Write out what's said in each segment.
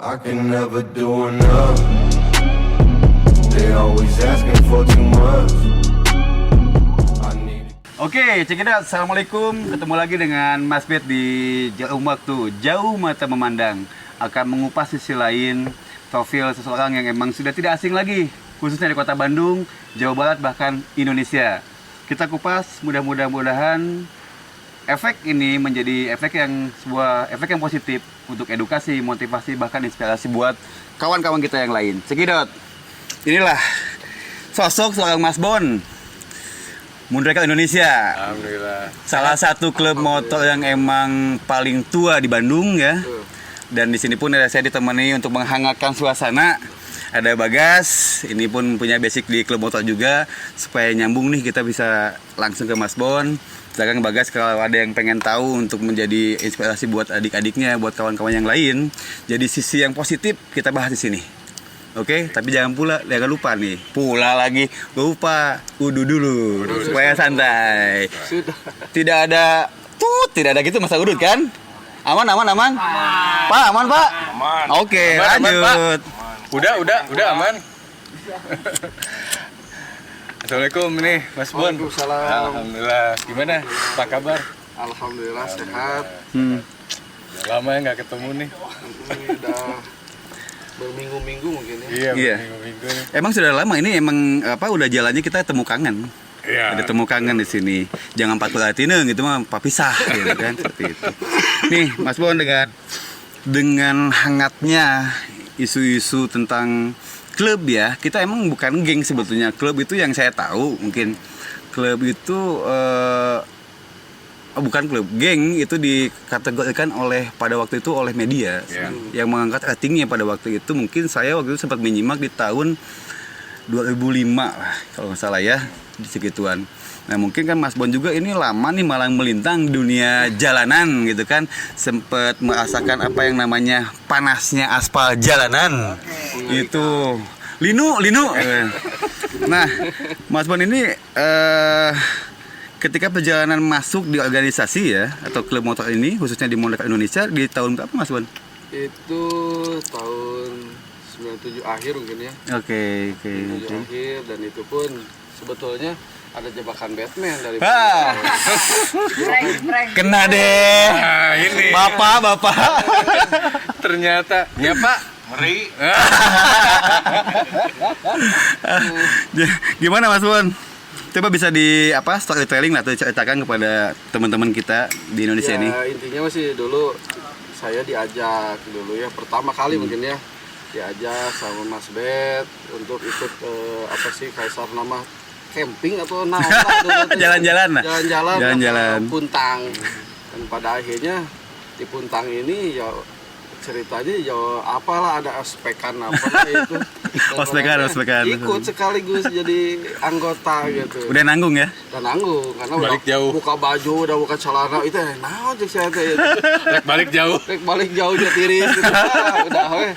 I can never do enough. They always asking for too much. Oke, check it out. Assalamualaikum. Ketemu lagi dengan Mas Bet di Jauh Waktu, Jauh Mata Memandang. Akan mengupas sisi lain profil seseorang yang emang sudah tidak asing lagi, khususnya di kota Bandung, Jawa Barat, bahkan Indonesia. Kita kupas, mudah-mudahan efek ini menjadi sebuah efek yang positif untuk edukasi, motivasi, bahkan inspirasi buat kawan-kawan kita yang lain. Check it out. Inilah sosok seorang Mas Bon, Moonraker Indonesia. Alhamdulillah. Salah satu klub motor yang emang paling tua di Bandung ya. Dan di sini pun saya ditemani untuk menghangatkan suasana. Ada Bagas, ini pun punya basic di klub motor juga. Supaya nyambung nih kita bisa langsung ke Mas Bon. Silakan Bagas kalau ada yang pengen tahu untuk menjadi inspirasi buat adik-adiknya, buat kawan-kawan yang lain. Jadi sisi yang positif kita bahas di sini. Oke, tapi jangan lupa nih. Pula lagi, lupa udu dulu supaya santai. Sudah. Tidak ada gitu masa udut kan? Aman. Pak, aman, Pak? Aman. Oke, Aman, lanjut. Udah aman. Assalamualaikum nih, Mas Bon. Waalaikumsalam. Alhamdulillah. Gimana? Apa kabar? Alhamdulillah sehat. Udah lama ya nggak ketemu nih. Ini udah berminggu-minggu mungkin ya. Iya. Minggu nih. Emang sudah lama ini udah jalannya kita temu kangen. Iya. Ada temu kangen di sini. Jangan 40 atine gitu mah papisah gitu kan seperti itu. Nih, Mas Bon dengan hangatnya isu-isu tentang klub ya. Kita emang bukan geng sebetulnya. Klub itu yang saya tahu mungkin klub itu bukan klub, geng itu dikategorikan pada waktu itu oleh media yang mengangkat ratingnya pada waktu itu. Mungkin saya waktu itu sempat menyimak di tahun 2005 lah kalau nggak salah ya, di segituan. Nah mungkin kan Mas Bon juga ini lama nih malang melintang dunia jalanan gitu kan, sempat merasakan apa yang namanya panasnya aspal jalanan. Itu linu. Nah Mas Bon ini ketika perjalanan masuk di organisasi ya atau klub motor ini khususnya di Moonraker Indonesia di tahun berapa Mas Bon? Itu tahun 97 akhir mungkin ya. Oke. 97 akhir, dan itu pun sebetulnya ada jebakan Batman dari Kena deh. Nah, ini. Bapak. Ternyata. Ya, Pak. Meri. Gimana Mas Bon? Coba bisa storytelling lah atau ceritakan kepada teman-teman kita di Indonesia ini. Ya intinya masih dulu saya diajak dulu ya, pertama kali mungkin ya, diajak sama Mas Bet untuk ikut Kaisar nama camping atau Jalan-jalan Puntang. Dan pada akhirnya di Puntang ini ya ceritanya ya apalah, ada ospekan apalah itu. Ospekan. Ikut sekaligus jadi anggota gitu. Udah nanggung ya? Udah nanggung karena balik udah jauh. buka baju, udah buka celana itu naon cek saya teh. Balik jauh. Balik jauh dia tiris gitu. Udah we.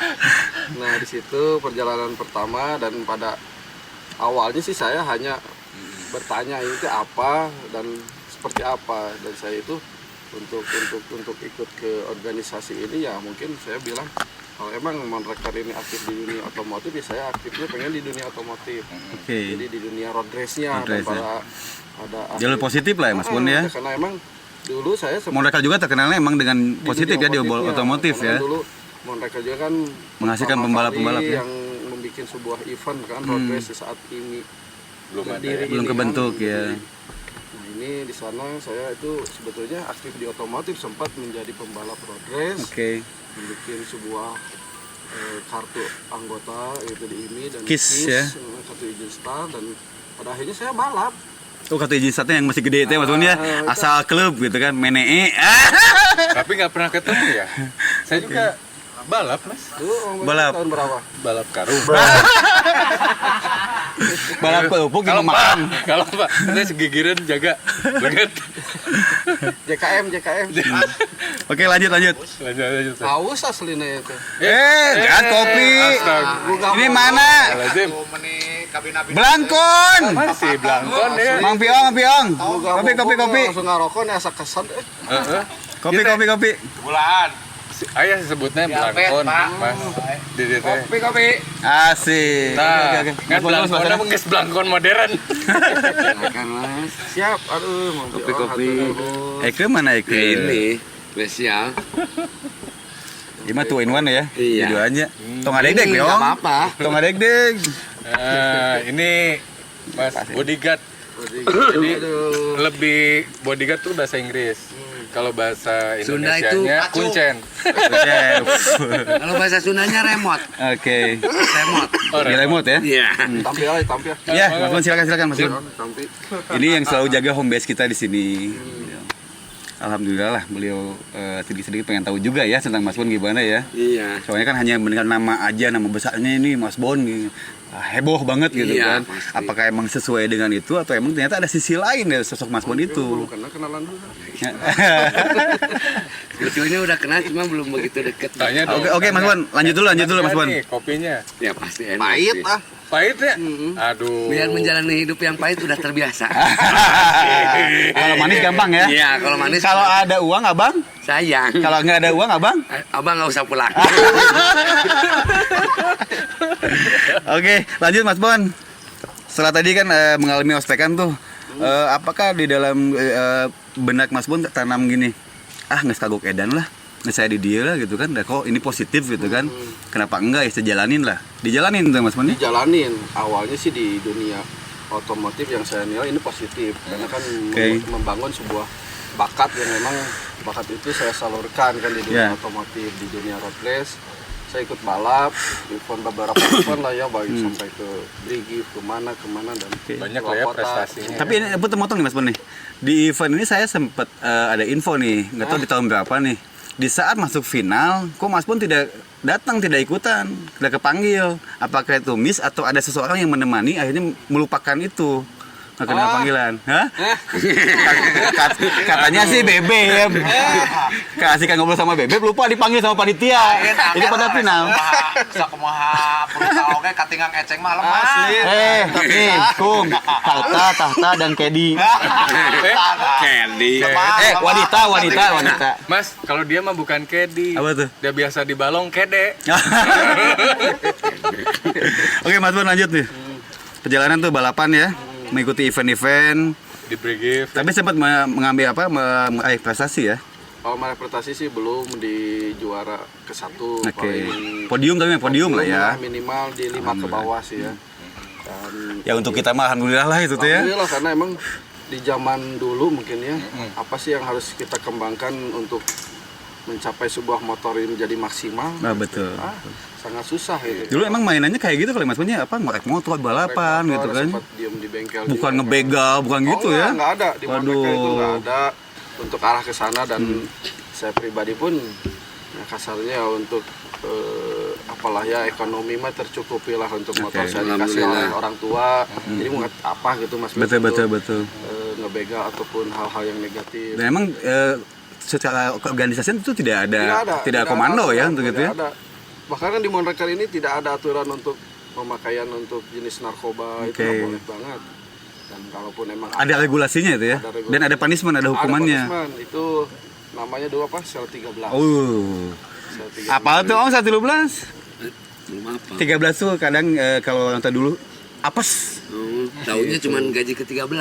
Nah, di situ perjalanan pertama, dan pada awalnya sih saya hanya bertanya itu apa dan seperti apa, dan saya itu untuk ikut ke organisasi ini ya mungkin saya bilang kalau emang Moonraker ini aktif di dunia otomotif ya saya aktifnya pengen di dunia otomotif. Jadi di dunia road race-nya dan ada jalur positif lah ya Mas Bon ya. Karena emang dulu saya Moonraker juga terkenalnya emang dengan positif ya di otomotif ya. Dulu Moonraker juga kan menghasilkan pembalap-pembalap ya. yang membuat sebuah event kan road race saat ini belum kebentuk ya. Ini di sana saya itu sebetulnya aktif di otomotif, sempat menjadi pembalap road race. Membuat sebuah kartu anggota itu di IMI dan KIS ya. Kartu izin start, dan pada akhirnya saya balap. Kartu izin startnya yang masih gede itu ya Mas Bon ya. Asal klub gitu kan, menee. Tapi nggak pernah ketemu ya. Saya juga balap, Mas. Balap tahun berapa? Balap karung. Balap kerupuk yang makan. Kalau Pak, saya segigiran jaga banget. JKM. Oke, lanjut. Lanjut. Haus aslinya itu. Jangan kopi. Ini mana? Lazim. Belangkon. Masih belangkon ya. Mang Piong. Kopi. Langsung ngarokok nih asa kesan. Kopi. Bulan. ayah sebutnya belangkon, Mas. Di DT. Kopi. Asik. Nah, Oke. kan belangkon menggeus belangkon modern. Silakan Mas. Siap. Aduh, mau Kopi. Eke mana Eke? Ini spesial. Ini mah 2 in 1 ya? Iya. Duanya. Tong adeg-deg Ini dong. nggak apa-apa. Tong adeg-deg. Ini Mas bodyguard. Jadi lebih bodyguard tuh bahasa Inggris. Kalau bahasa Sunda itu Indonesianya pacu. kuncen. Kalau bahasa Sundanya remote. Oke. Remote. Di remote ya? Iya. Tampil. Ya, Mas Bon silakan Mas Bon. Tampil. Ini yang selalu jaga home base kita di sini. Alhamdulillah lah beliau sedikit-sedikit pengen tahu juga ya tentang Mas Bon gimana ya. Iya. Soalnya kan hanya mendengar nama aja, nama besarnya ini Mas Bon gitu. Heboh banget gitu Iya, kan. pasti. Apakah emang sesuai dengan itu atau emang ternyata ada sisi lain ya sosok Mas Bon itu? Karena kenalan dulu. Sebetulnya udah kenal cuma belum begitu deket. Tanya dong. Oke Mas Bon, lanjut dulu Mas Bon. Nih, kopinya. Ya pasti enak. Pahit sih. ah. Pahit ya? Aduh. Biar menjalani hidup yang pahit udah terbiasa. Kalau manis gampang ya? Iya, kalau manis Kalau ada uang Abang? sayang. Kalau nggak ada uang Abang? Abang nggak usah pulang. Oke, lanjut Mas Bon. Setelah tadi kan mengalami ospekan tuh, apakah di dalam benak Mas Bon tanam gini, nggak kagok edan lah, nggak saya di dia lah gitu kan, kok ini positif gitu kan, kenapa enggak ya sejalanin lah, dijalanin tuh Mas Bon. Dijalanin. Awalnya sih di dunia otomotif yang saya nilai ini positif karena kan Oke. membangun sebuah bakat yang memang bakat itu saya salurkan kan di dunia Ya. otomotif, di dunia road race. Saya ikut balap, event beberapa event lah ya, baik sampai ke Brigif, kemana dan Banyak keluar lah ya kota. prestasinya. Tapi ini motong nih Mas Bon nih, di event ini saya sempat ada info nih, nggak tahu di tahun berapa nih, di saat masuk final, kok Mas Bon tidak datang, tidak ikutan, tidak kepanggil, apakah itu miss atau ada seseorang yang menemani akhirnya melupakan itu? Nggak kena panggilan, hah? Katanya sih Bebek, kasih ngobrol sama Bebek, lupa dipanggil sama panitia. Ini pada final. Bisa kumaha perlu oke katingang eceng malam Mas. Nih, Kum, Tahta dan Kedi. Candy. Wanita. Mas, kalau dia mah bukan kedi. Apa tuh? Dia biasa di balong kede. Oke, Mas Bon lanjut nih. Perjalanan tuh balapan ya, mengikuti event-event. Di Brigif. Tapi sempat mengambil prestasi ya. Kalau meraih prestasi sih belum di juara ke-1. Oke. Podium lah ya. Minimal di 5 ke bawah sih ya. Dan Ya untuk kita mah alhamdulillah lah itu tuh ya. alhamdulillah karena emang di zaman dulu mungkin ya, apa sih yang harus kita kembangkan untuk mencapai sebuah motor ini menjadi maksimal? Nah, betul. Sangat susah gitu. Dulu emang mainannya kayak gitu kali Mas Bonnya ngorek motor balapan gitu kan. Sempat diem di bengkel. Bukan juga. ngebegal, bukan gitu ya. Enggak ada di Mandalika itu Waduh. enggak ada untuk arah ke sana dan saya pribadi pun ya kasarnya ya untuk apalah ya ekonomi mah tercukupi lah untuk motor Oke. saya dikasih oleh orang tua. Jadi mau apa gitu Mas Betul. ngebegal ataupun hal-hal yang negatif. Dan emang secara keorganisasian itu tidak ada komando ya untuk itu ya. Tidak ada. Bahkan kan di Monreker ini tidak ada aturan untuk pemakaian untuk jenis narkoba itu Oke. nggak boleh banget. Dan kalaupun emang Ada regulasinya itu ya. Ada regulasi. Dan ada punishment, ada hukumannya. Ada punishment. Itu namanya dulu apa? Sel 13. Oh. Sel 13. Apa tuh Om 112? Belum apa. 13 tuh kadang kalau orang tua dulu apes. Tahunya cuma gaji ke-13.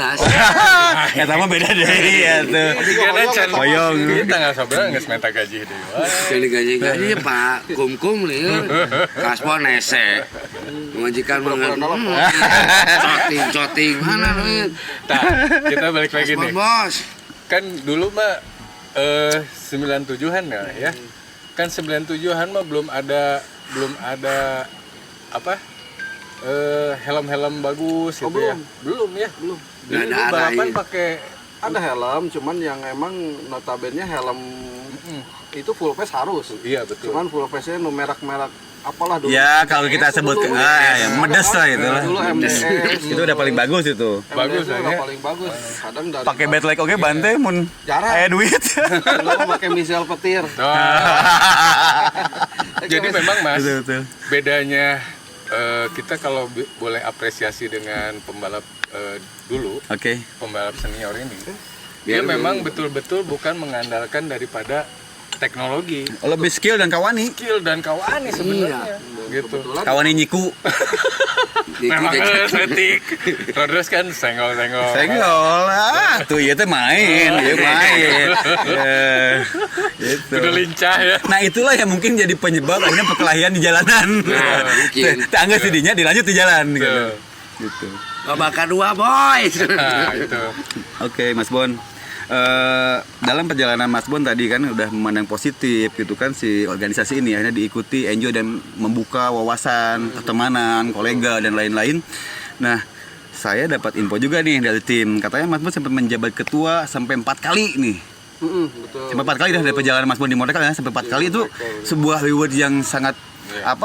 Ya sama beda deh ya tuh. Karena can Koyong. kita nggak sabar nggak semeta gaji deh. Jadi gaji-gaji Pak Kum liur. Kaspon ese. Majikan mangan. Coting mana duit? Nah, kita balik lagi Kaspon nih. bos. Kan dulu mah 97-an ya. Kan 97-an mah belum ada apa? Helm-helm bagus gitu ya. Belum ya. Belum. Nggak Dulu ada balapan arahin. pakai Ada helm, cuman yang emang notabene helm itu full face harus. iya betul. Cuman full face-nya no merek-merek apalah dulu. Ya kalau kita sebut Dulu, ya medes lah itu lah. Dulu MDS. Itu udah paling bagus itu. Bagus MDS lah udah ya. paling bagus. Kadang dari Pakai bad light oke bantai mun Jarang. aya duit. Dulu pakai misel petir. Jadi memang Mas, Betul. bedanya kita kalau boleh apresiasi dengan pembalap dulu, Oke. pembalap senior ini, dia memang betul-betul bukan mengandalkan daripada teknologi, Lebih skill dan kawani. skill dan kawani sebenarnya. Gitu. Kawani nyiku. Memang estetik. Terus kan senggol-senggol. Senggol lah, tuh ya teh main, ya main. Gitu. Udah lincah ya. Nah itulah yang mungkin jadi penyebab akhirnya perkelahian di jalanan. mungkin. Tangga sidinya dilanjut di jalan gitu. Tuh. Gitu. Babak kedua, boy. Nah, itu. Oke, Mas Bon. Dalam perjalanan Mas Bon tadi kan udah memandang positif gitu kan si organisasi ini akhirnya diikuti, enjoy dan membuka wawasan, pertemanan, kolega dan lain-lain. Nah, saya dapat info juga nih dari tim. Katanya Mas Bon sempat menjabat ketua sampai 4 kali nih. Betul. Sampai 4 kali dah dari perjalanan Mas Bon di Modal ya, sampai 4 kali itu sebuah reward yang sangat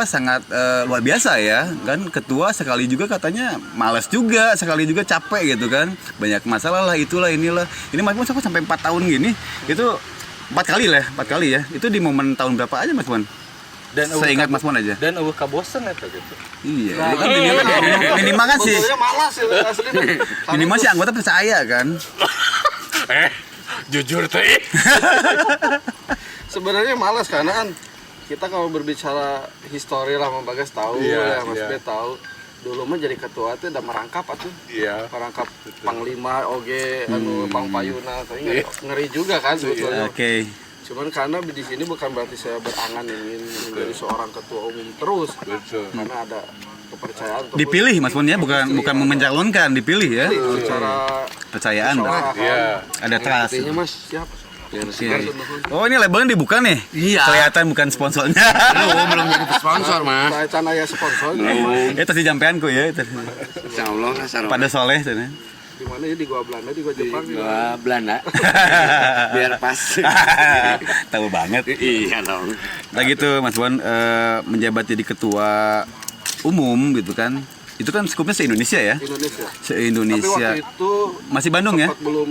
sangat luar biasa ya kan. Ketua sekali juga katanya malas juga, sekali juga capek gitu kan, banyak masalah lah, itulah inilah. Ini Mas Bon sampai 4 tahun gini, itu 4 kali lah, 4 kali ya. Itu di momen tahun berapa aja Mas Bon? Dan Saya ingat Mas Bon aja. Dan kabosen itu gitu. Iya, itu kan minimal kan sih, Sebetulnya malas ya asli. minimal sih anggota percaya kan. Jujur teh. Sebenarnya malas karena kan kita kalau berbicara histori lah, Mas Bagas tahu, Iya, ya Mas iya. B tahu. Dulu mah jadi ketua itu udah merangkap atuh. Iya. Merangkap Panglima, oge, anu Pangpayuna, tapi ngeri juga kan sebetulnya. Oke. Cuman karena di sini bukan berarti saya berangan ingin menjadi seorang ketua umum terus, Betul. karena ada kepercayaan. untuk Dipilih Mas Bon ya, bukan mencalonkan, dipilih ya. secara Percayaan dong. Iya. Ada trust. artinya Mas siap. Oke. Oh ini labelnya dibuka nih? Iya. Kelihatan bukan sponsornya. Belum jadi sponsor, Mas. Saya can aya sponsor Itu sih jampeanku ya. Itu. Insyaallah kasar. Pada soleh sana. di mana ya, di gua Belanda, di gua Jepang gitu. Gua Belanda. Biar pas. Tahu banget. Iya dong. Nah gitu Mas Bon, menjabat jadi ketua umum gitu kan. Itu kan skupnya se-Indonesia ya? Indonesia. Tapi Se-Indonesia. waktu itu Masih Bandung ya? sempat belum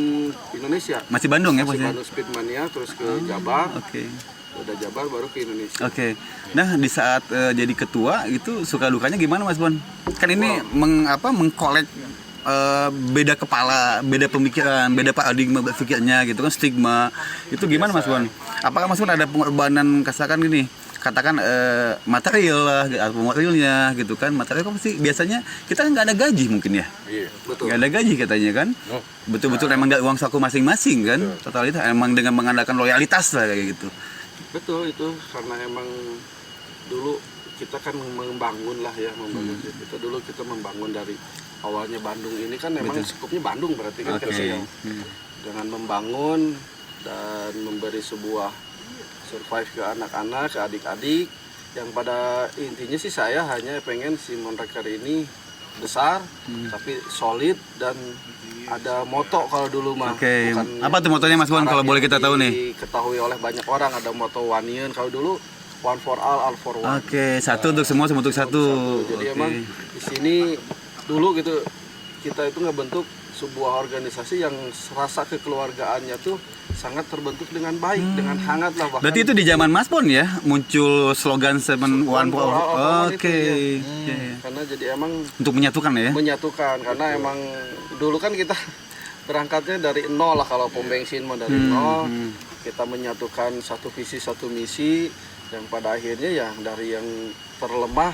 Indonesia. Masih Bandung ya Masih posisinya? Bandung Speedmania, terus ke Jabar, Oke. udah Jabar baru ke Indonesia. Oke. Nah, di saat jadi ketua itu suka dukanya gimana Mas Bon? Kan ini mengkolek beda kepala, beda pemikiran, beda paradigma berpikirnya gitu kan, stigma. Itu gimana Mas Bon? Apakah Mas Bon ada pengorbanan katakan gini? Katakan material lah, atau materialnya gitu kan. Material kan pasti biasanya kita kan nggak ada gaji mungkin ya. Iya. Betul. Nggak ada gaji katanya kan. Oh. Betul-betul emang dari uang saku masing-masing kan. Totalitas emang dengan mengandalkan loyalitas lah kayak gitu. Betul itu karena emang dulu kita kan membangun lah ya, membangun. Kita dulu kita membangun dari awalnya Bandung ini kan memang skupnya Bandung berarti kan Oke. kita dengan membangun dan memberi sebuah survive ke anak-anak, ke adik-adik yang pada intinya sih saya hanya pengen si Monreker ini besar tapi solid dan ada moto kalau dulu mah. Oke. Bukan Apa tuh motonya Mas Bon kalau sekarang boleh yang kita tahu nih? diketahui oleh banyak orang ada moto Wanian, kalau dulu one for all for one. Oke, satu untuk semua untuk satu. Jadi Oke. emang di sini dulu gitu kita itu ngebentuk sebuah organisasi yang rasa kekeluargaannya tuh sangat terbentuk dengan baik, dengan hangat lah bahkan. Berarti itu di zaman Mas Bon ya muncul slogan Seven One for All. All Oke. itu, Iya. Karena jadi emang Untuk menyatukan ya. menyatukan karena emang dulu kan kita berangkatnya dari nol lah, kalau pom bensin mau dari nol. Kita menyatukan satu visi satu misi yang pada akhirnya ya dari yang terlemah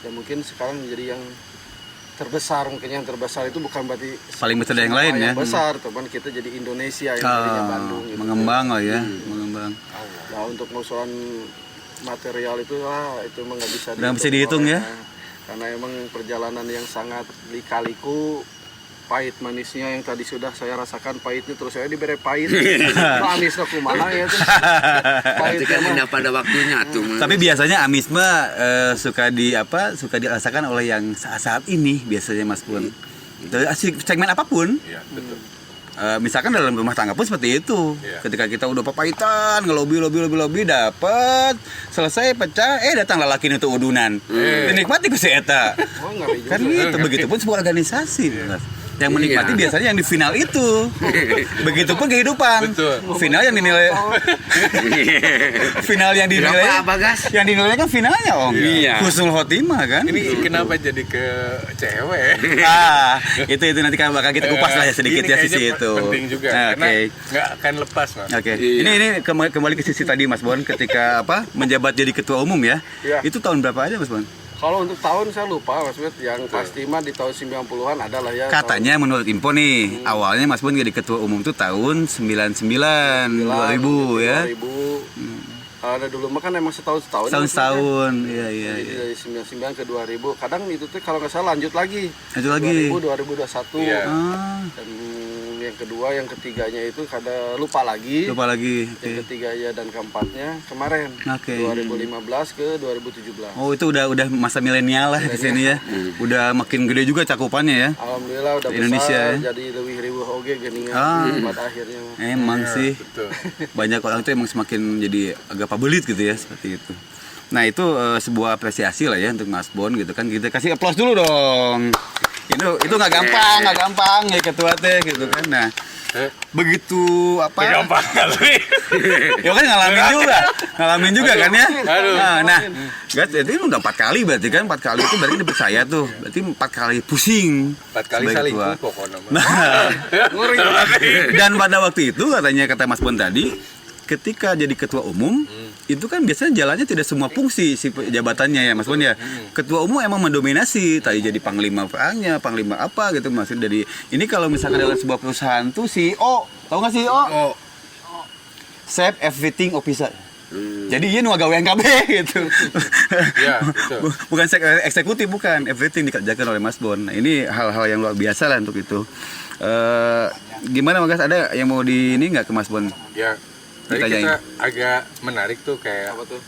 ya mungkin sekarang menjadi yang terbesar. Mungkin yang terbesar itu bukan berarti Paling besar dari yang lain ya. besar, teman kita jadi Indonesia yang tadinya Bandung gitu. Mengembang lah ya, mengembang. Nah untuk musuhan material itu itu emang nggak bisa Nggak bisa dihitung ya. Karena emang perjalanan yang sangat lika-liku, pahit manisnya yang tadi sudah saya rasakan pahitnya, terus saya diberi pahit. Manisnya kumaha ya tuh. Pahit Itu kan emang. indah pada waktunya tuh, Mas. Tapi biasanya amisme suka dirasakan oleh yang saat ini biasanya Mas Bon. Dari segmen apapun. Iya, betul. Misalkan dalam rumah tangga pun seperti itu. Iya. Ketika kita udah papahitan, ngelobi dapat, selesai pecah, datang lelaki untuk udunan. Dinikmati ku si eta. Oh ngeri juga. Kan gitu, begitupun sebuah organisasi. Mas. Yang menikmati Iya. biasanya yang di final itu. Begitupun kehidupan. Betul. Final yang dinilai final yang dinilai Apa gas? yang dinilai kan finalnya Om. Iya. Husnul khotimah kan. Ini kenapa jadi ke cewek? Itu nanti kan bakal kita kupas lah ya sedikit Ini ya sisi kayaknya itu. penting juga Nah, karena Oke. nggak akan lepas, Mas. Oke. Iya. Ini kembali ke sisi tadi Mas Bon ketika menjabat jadi ketua umum ya. Iya. Itu tahun berapa aja Mas Bon? Kalau untuk tahun saya lupa Mas Bet, yang pasti mah di tahun 90-an adalah ya. Katanya menurut info nih, awalnya Mas Bon jadi ketua umum tuh tahun 99 2000 ya. 2000. Ada dulu mah kan emang setahun-setahun. Tahun-tahun. Iya. Jadi dari 99 ke 2000. Kadang itu tuh kalau nggak salah lanjut lagi. Lanjut lagi. 2000, 2021. Iya. Dan yang kedua, yang ketiganya itu kada lupa lagi. Lupa lagi. Yang Oke. ketiganya dan keempatnya kemarin. Oke. 2015 ke 2017. Oh, itu udah masa milenial lah di sini ya. Udah makin gede juga cakupannya ya. Alhamdulillah udah Indonesia, besar, ya. jadi lebih ribu oge geningan pada akhirnya. Emang sih. Betul. Banyak orang tuh emang semakin jadi agak pabelit gitu ya seperti itu. Nah itu sebuah apresiasi lah ya untuk Mas Bon gitu kan, kita kasih aplaus dulu dong. Itu nggak gampang ya ketua teh gitu kan. Nah begitu apa? Gampang kali. Ya kan ngalamin juga kan ya. Aduh. Nah guys, itu udah 4 kali berarti kan, 4 kali itu berarti dipercaya tuh, berarti 4 kali pusing. 4 kali sebagai selingkuh ketua. pokoknya. Nah, dan pada waktu itu kata Mas Bon tadi, ketika jadi ketua umum itu kan biasanya jalannya tidak semua fungsi si jabatannya ya Mas Bon ya. Ketua umum emang mendominasi, tadi jadi panglima perangnya, panglima apa gitu, maksud dari ini kalau misalkan dalam sebuah perusahaan tuh CEO, tahu nggak CEO? Oh. Chef Everything Officer. Jadi dia nu gawean KB gitu. Iya, betul. Bukan eksekutif, bukan, everything dikerjakan oleh Mas Bon. Nah, ini hal-hal yang luar biasa lah untuk itu. Gimana Mas, ada yang mau di ini nggak ke Mas Bon? Ya, tadi Ditanyain. kita agak menarik tuh kayak Apa tuh?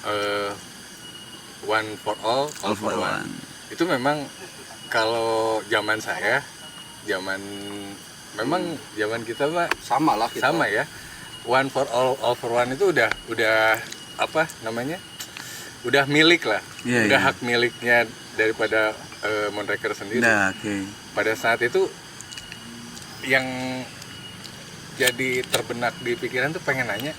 one for all for one. Itu memang kalau zaman saya, memang zaman kita Pak Sama lah kita. sama ya. One for all for one itu udah apa namanya? Udah milik lah. Iya, udah iya. hak miliknya daripada Monreker sendiri. Nah, oke. Pada saat itu yang jadi terbenak di pikiran tuh pengen nanya,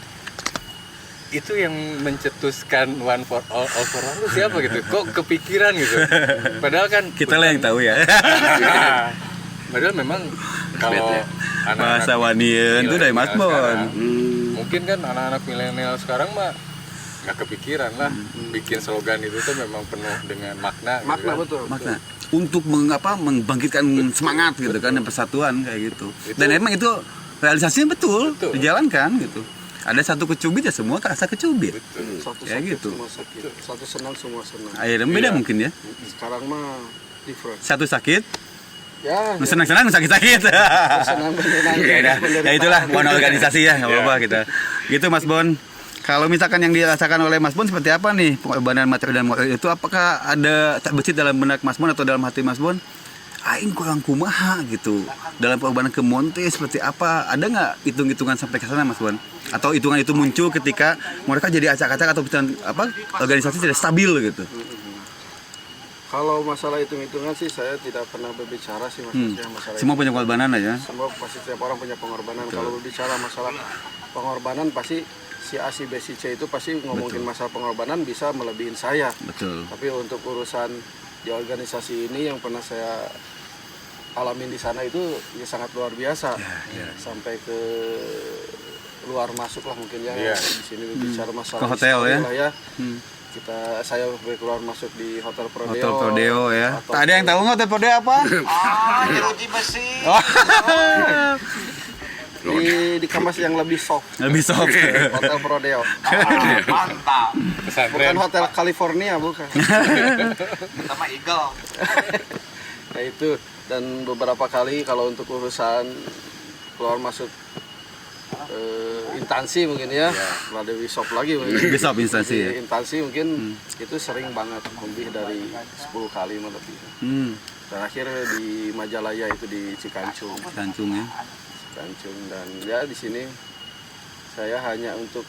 itu yang mencetuskan one for all for one itu siapa gitu? Kok kepikiran gitu? Padahal kan Kita lah yang tahu ya. Padahal memang kalau Bahasa anak-anak Wanian itu dari Mas milenial Bon. sekarang, mungkin kan anak-anak milenial sekarang mah nggak kepikiran lah bikin slogan itu tuh memang penuh dengan makna. gitu Makna kan. betul. Makna untuk membangkitkan semangat gitu kan, dan persatuan kayak gitu. Dan emang itu realisasinya betul. Betul. Dijalankan gitu. Ada satu kecubit ya semua kerasa kecubit. Satu Kayak sakit gitu. semua sakit. Satu senang semua senang. Akhirnya beda mungkin ya. Sekarang mah different. Satu sakit, Ya, senang-senang, sakit-sakit. senang menyenangkan. Ya itulah warna organisasi ya, nggak apa-apa kita. Gitu Mas Bon. Kalau misalkan yang dirasakan oleh Mas Bon seperti apa nih pengorbanan materi dan moral itu, apakah ada tak besit dalam benak Mas Bon atau dalam hati Mas Bon? Aing kurang kumaha gitu. Dalam pengorbanan ke Monte seperti apa? Ada nggak hitung-hitungan sampai ke sana Mas Bon? Atau hitungan itu muncul ketika mereka jadi acak-acak atau organisasi tidak stabil gitu? Kalau masalah hitung-hitungan sih saya tidak pernah berbicara sih maksudnya masalah Semua punya pengorbanan aja. semua pasti setiap orang punya pengorbanan. Kalau berbicara masalah pengorbanan pasti si A, si B, si C itu pasti ngomongin masalah pengorbanan bisa melebihin saya. Betul. Tapi untuk urusan di organisasi ini yang pernah saya alamin di sana itu ya sangat luar biasa. Sampai ke luar masuk lah mungkin ya. Iya. Di sini berbicara masalah Ke hotel histori ya? lah ya. Saya keluar masuk di Hotel Prodeo. Hotel Prodeo ya. Atau- Tak ada yang tahu nggak Hotel Prodeo apa? Jeruji besi. di kamar yang lebih soft. Lebih soft. Hotel Prodeo. Mantap. Bukan Pesantren. Hotel California, bukan. Sama Eagle. Nah itu, dan beberapa kali kalau untuk urusan keluar masuk instansi mungkin ya, melalui shop lagi mungkin. Di shop instansi ya? Di instansi mungkin itu sering banget, lebih dari 10 kali lebih. Terakhir di Majalaya itu di Cikancung. Kancung ya. Cikancung, dan ya di sini saya hanya untuk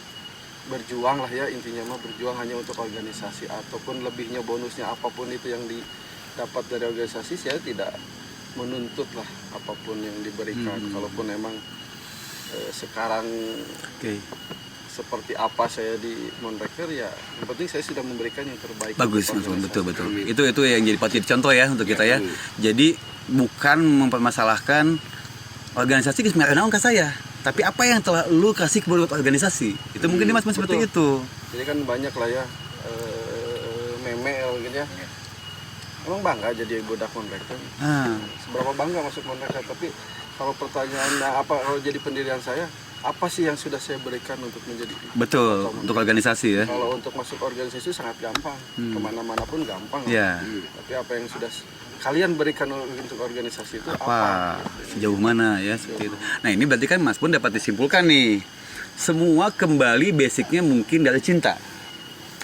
berjuang lah ya, intinya mah berjuang hanya untuk organisasi, ataupun lebihnya bonusnya apapun itu yang didapat dari organisasi saya tidak menuntut lah apapun yang diberikan. Kalaupun emang sekarang Oke. seperti apa saya di Monreker, ya yang penting saya sudah memberikan yang terbaik. Bagus, untuk Mas Bon. organisasi. Betul. Itu yang jadi patut contoh ya untuk kita ya. Jadi bukan mempermasalahkan organisasi sebenarnya naon ke saya, tapi apa yang telah lu kasih kepada organisasi. Itu mungkin Mas seperti itu. Jadi kan banyak lah ya meme gitu ya. Emang bangga jadi budak Monreker. Seberapa bangga masuk Monreker, tapi kalau pertanyaannya apa kalau jadi pendirian saya, apa sih yang sudah saya berikan untuk menjadi Betul, untuk organisasi ya. Kalau untuk masuk organisasi sangat gampang, kemana-mana pun gampang. Ya. Tapi apa yang sudah kalian berikan untuk organisasi itu Apa? Sejauh mana ya seperti itu. Nah ini berarti kan Mas pun dapat disimpulkan nih, semua kembali basicnya mungkin dari cinta.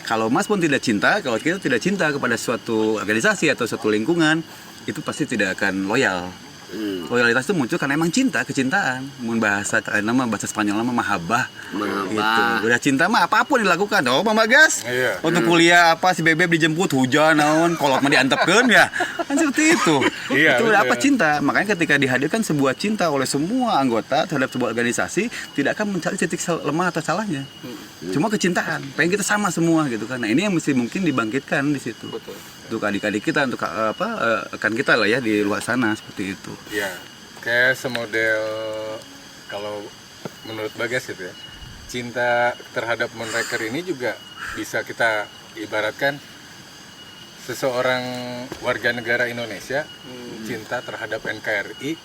Kalau Mas pun tidak cinta, kalau kita tidak cinta kepada suatu organisasi atau suatu lingkungan, itu pasti tidak akan loyal. Loyalitas itu muncul karena emang cinta, kecintaan. Mun bahasa bahasa Spanyol nama mahabbah. Gitu. Udah cinta mah apapun dilakukan. Oh, Mama Gas. Iya. Untuk kuliah apa si Bebek dijemput hujan naon, kolot mah diantepkeun ya. Kan seperti itu. Iya, Itu udah betul. apa cinta. Makanya ketika dihadirkan sebuah cinta oleh semua anggota terhadap sebuah organisasi, tidak akan mencari titik lemah atau salahnya. Cuma kecintaan. Pengen kita sama semua gitu kan. Nah, ini yang mesti mungkin dibangkitkan di situ. betul. Untuk adik-adik kita, untuk rekan kita lah ya di luar sana seperti itu. Ya, kayak semodel kalau menurut Bagas gitu ya, cinta terhadap Monreker ini juga bisa kita ibaratkan seseorang warga negara Indonesia cinta terhadap NKRI,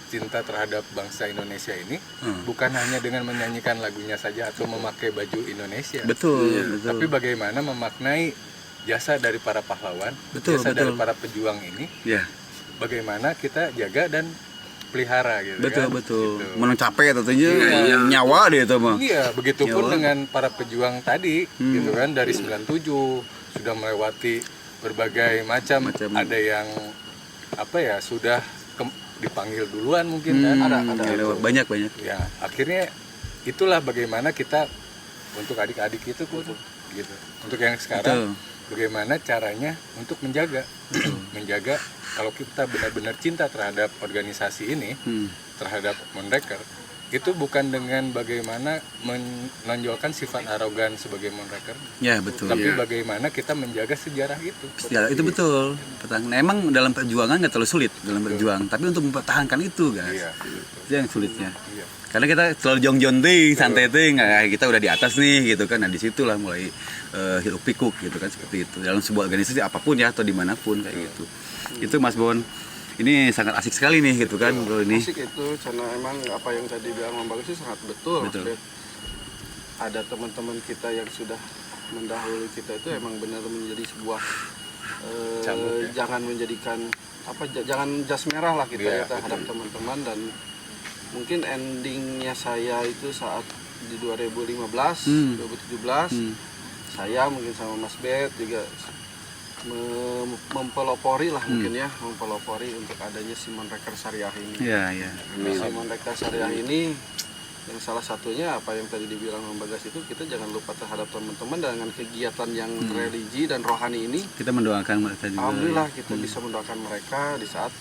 cinta terhadap bangsa Indonesia ini bukan hanya dengan menyanyikan lagunya saja atau memakai baju Indonesia, Betul. tapi bagaimana memaknai jasa dari para pahlawan, Betul, jasa dari betul. para pejuang ini, Ya. bagaimana kita jaga dan pelihara gitu Betul kan. betul. Gitu. Menang capek tentunya nyawa deh itu mah. Iya, begitupun Nyawa. dengan para pejuang tadi gitu kan, dari 97 sudah melewati berbagai macam, ada yang apa ya sudah dipanggil duluan mungkin kan. Ada banyak. Ya, akhirnya itulah bagaimana kita untuk adik-adik itu gitu. Untuk yang sekarang bagaimana caranya untuk menjaga kalau kita benar-benar cinta terhadap organisasi ini, terhadap Monreker, itu bukan dengan bagaimana menonjolkan sifat arogan sebagai Monreker, Ya betul. tapi bagaimana kita menjaga sejarah itu. Ya, itu betul. Nah, emang dalam perjuangan nggak terlalu sulit dalam berjuang, tapi untuk mempertahankan itu guys, Iya. itu yang sulitnya. Iya. Karena kita selalu jong-jong ting, santai ting, kita udah di atas nih gitu kan. Nah disitulah mulai hiruk pikuk gitu kan seperti itu dalam sebuah organisasi apapun ya atau dimanapun kayak gitu. Itu Mas Bon. Ini sangat asik sekali nih gitu kan bro ini. Musik itu karena emang apa yang tadi bilang Bang Bagus itu sangat betul. Betul. Ada teman-teman kita yang sudah mendahului kita itu emang benar menjadi sebuah Cambuk, ya. jangan menjadikan jangan jas merah lah kita Iya, ya terhadap teman-teman. Dan mungkin endingnya saya itu saat di 2015 2017 saya mungkin sama Mas Bet juga mempelopori lah mungkin ya, mempelopori untuk adanya si Monreker Syariah ini. Iya. Si Monreker Syariah ini yang salah satunya apa yang tadi dibilang Bang Bagas itu, kita jangan lupa terhadap teman-teman dengan kegiatan yang religi dan rohani ini. Kita mendoakan mereka juga. Alhamdulillah kita bisa mendoakan mereka di saat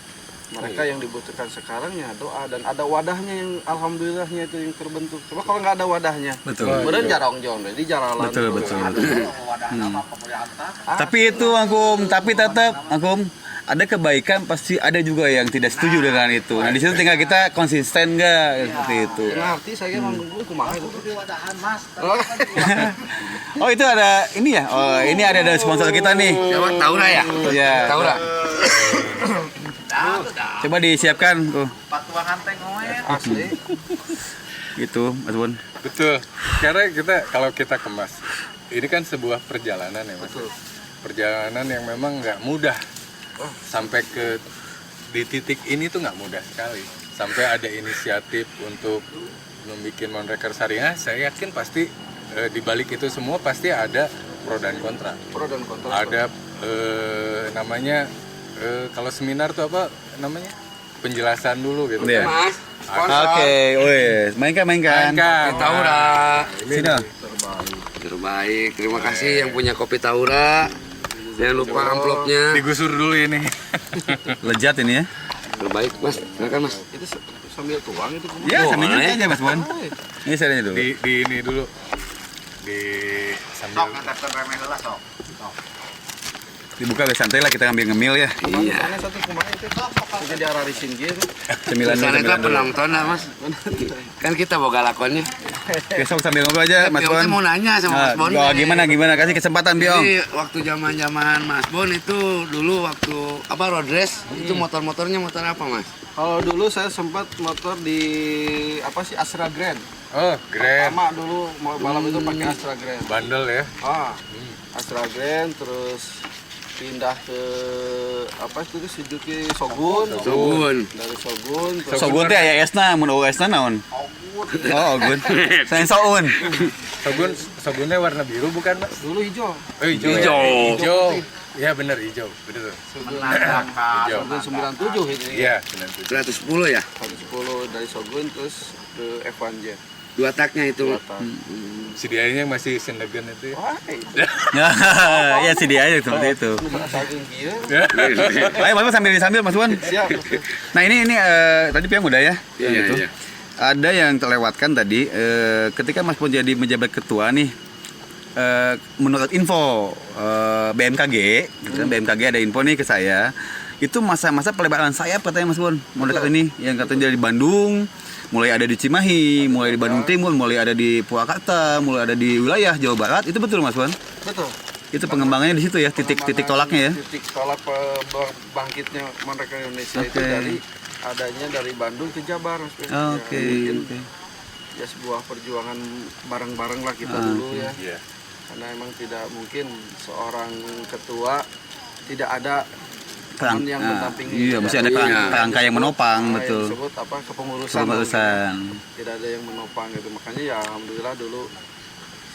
mereka yang dibutuhkan sekarang ya doa, dan ada wadahnya yang alhamdulillahnya itu yang terbentuk. Coba kalau nggak ada wadahnya, Betul. kemudian jarang jauh di jaralan. Betul. Wadah apa pemulihan Tapi itu Akum, tapi tetap Akum ada kebaikan pasti ada juga yang tidak setuju dengan itu. Nah di situ tinggal kita konsisten nggak seperti itu. Ngerti saya emang dulu kumaha itu. wadahan mas. Oh itu ada ini ya? Oh ini ada dari sponsor kita nih. Coba Taura ya? Ya. Taura. Coba disiapkan tuh. Patuan hanteng ngomen. Asli. Gitu, Mas Bon. Betul. Karena kalau kita kemas, ini kan sebuah perjalanan ya Mas. Perjalanan yang memang nggak mudah. Sampai di titik ini tuh nggak mudah sekali. Sampai ada inisiatif untuk membuat Monreker Syariah, saya yakin pasti di balik itu semua pasti ada pro dan kontra. Pro dan kontra. Ada namanya kalau seminar tuh apa namanya? Penjelasan dulu gitu Iya. kan. Mas, Oke, wes, mainkan. Kopi Taura. Sini. Terbaik. Terima kasih yang punya kopi Taura. Jangan lupa amplopnya. Digusur dulu ini. Lejat ini ya. terbaik Mas. Silakan Mas. Itu sambil tuang itu. Ya, sambil Boleh. nyanyi aja Mas Bon. Ini saya dulu. Di ini dulu. Di Sok sambil ngetepkan remeh lah sok. Dibuka santai lah, kita ngambil ngemil ya. Iya. Karena satu kumaha itu jadi ararisin gitu. Cemilan Sana dulu, itu cemilan dulu. penonton lah Mas. Kan kita boga lakonnya. Besok sambil ngobrol aja Mas Biong Bon. teh mau nanya sama Mas Bon. Gimana kasih kesempatan Biong. Jadi waktu zaman Mas Bon itu dulu waktu apa road race itu motor-motornya motor apa Mas? Kalau dulu saya sempat motor di apa sih Astra Grand. oh, Grand. Pertama dulu mau balap itu pakai Astra Grand. Bandel ya. Astra Grand terus pindah ke apa itu Suzuki Shogun. Shogun. Dari Shogun terus Sogun teh aya esna, mun eueuh esna naon? Oh, Ogun. Saya Soun. Shogunnya warna biru bukan Mas? dulu hijau. Oh, hijau. Hijau. Ya. Hijau. Ya benar hijau. Benar. Hijau. Shogun 97 itu. Iya, 97. 110 ya? 110 dari Shogun terus ke F1J. 2 taknya itu. Sedianya masih Sendagen itu ya. Wah, Ya si dia aja seperti itu. saking kieu. Ayo Mas sambil Mas Bon. Siap. Nah, ini tadi Piang udah ya. Iya, Gitu. iya. Ada yang terlewatkan tadi ketika Mas Bon jadi menjabat ketua nih. Menurut info BMKG, gitu kan, BMKG ada info nih ke saya. Itu masa-masa pelebaran sayap katanya Mas Bon. Mau dekat ini yang katanya dari Bandung, mulai ada di Cimahi, mulai di Bandung Timur, mulai ada di Purwakarta, mulai ada di wilayah Jawa Barat. Itu betul Mas Bon? Betul. Itu pengembangannya di situ ya, titik tolaknya ya. Titik tolak bangkitnya Motor Indonesia itu Oke. adanya dari Bandung ke Jabar. Mas. Oke. Ya, mungkin Oke. ya sebuah perjuangan bareng-bareng lah kita dulu ya. Iya. Karena emang tidak mungkin seorang ketua tidak ada Perang- teman yang ah, mendampingi. iya, mesti ada kerangka yang menopang, betul. Yang disebut apa kepengurusan. Pengurusan. Tidak ada yang menopang gitu. Makanya ya alhamdulillah dulu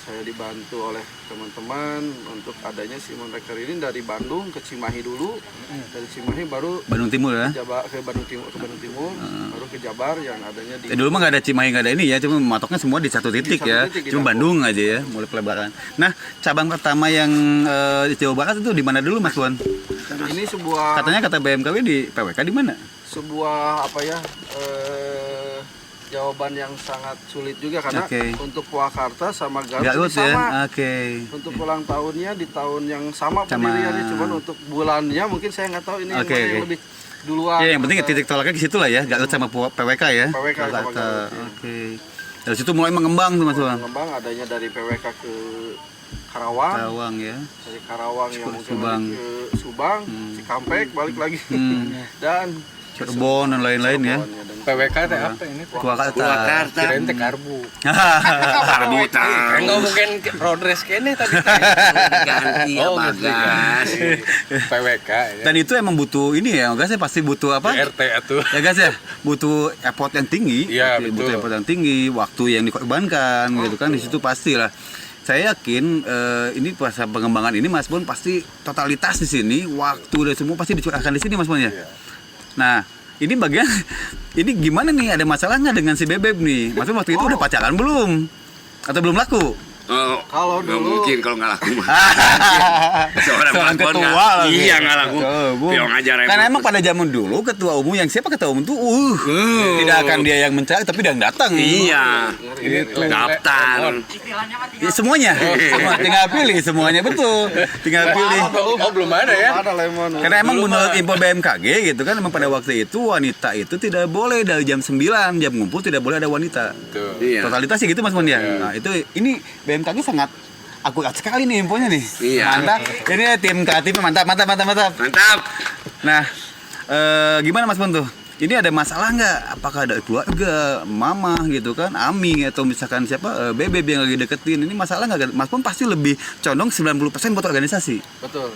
saya dibantu oleh teman-teman untuk adanya si Monreker ini dari Bandung ke Cimahi dulu. Dari Cimahi baru Bandung Timur ya. Jabar ke Bandung Timur, baru ke Jabar yang adanya di Dulu mah nggak ada Cimahi, nggak ada ini ya, cuma matoknya semua di satu titik satu ya. titik, di Cuma Dapur. Bandung aja ya, mulai pelebaran. Nah, cabang pertama yang di Jawa Barat itu di mana dulu Mas Wan? ini sebuah Katanya kata BMKW di PWK di mana? sebuah apa ya jawaban yang sangat sulit juga karena Oke. untuk Purwakarta sama Garut Garut ini sama. ya. Oke. Untuk ulang tahunnya di tahun yang sama Sama. pendiriannya, cuman untuk bulannya mungkin saya nggak tahu ini Oke, yang mana yang oke. lebih duluan. Ya, yang penting titik tolaknya ke situ lah ya, Garut sama PWK ya. PWK sama Jakarta. Garut, ya. Oke. Dari situ mulai mengembang tuh Mas Wan. Pengembang adanya dari PWK ke Karawang, Karawang ya. dari Karawang yang mungkin Subang. lagi ke Subang, Cikampek balik lagi dan Cirebon dan lain-lain ya. Cirebon, dan PWK teh apa ini? Purwakarta. Purwakarta. Kirain teh karbu. Karbutan. Kan ngomongin road race kene tadi. Ganti ya Bagas. PWK ya. Dan itu emang butuh ini ya, guys, pasti butuh apa? RT atuh. Ya guys ya, butuh effort yang tinggi, Iya, pasti betul. butuh effort yang tinggi, waktu yang dikorbankan gitu kan, di situ pastilah. Saya yakin ini pas pengembangan ini Mas Bon pasti totalitas di sini, waktu dan semua pasti dicurahkan di sini Mas Bon ya. Nah, ini bagian ini gimana nih, ada masalah nggak dengan si Bebek nih? Mas Bon waktu itu udah pacaran belum? Atau belum laku? Oh, Kalau nggak dulu- mungkin kalau nggak laku mah. Seorang Seorang Mas Bon ketua nggak- lagi. Iya nggak laku. Ketua umum. Piong aja repot. Karena emang pada zaman dulu ketua umum yang siapa ketua umum tuh tidak akan dia yang mencari tapi dia yang datang. Iya. Itu Daftar. Ya, semuanya. Semua, tinggal pilih semuanya betul. Tinggal pilih. Oh, belum ada ya? ada lemon. Karena emang Dulu menurut mah- info BMKG gitu kan, emang pada waktu itu wanita itu tidak boleh dari jam 9 jam ngumpul tidak boleh ada wanita. Tuh. Iya. Totalitas sih gitu Mas Mon ya. Nah, itu ini BMKG sangat akurat sekali nih infonya nih. Iya. Mantap. Ini tim kreatifnya mantap. Mantap. Nah, gimana Mas Bon tuh? Ini ada masalah nggak? Apakah ada keluarga, mama gitu kan, Ami atau misalkan siapa, Bebek yang lagi deketin? Ini masalah nggak? Mas Bon pasti lebih condong 90% buat organisasi. Betul.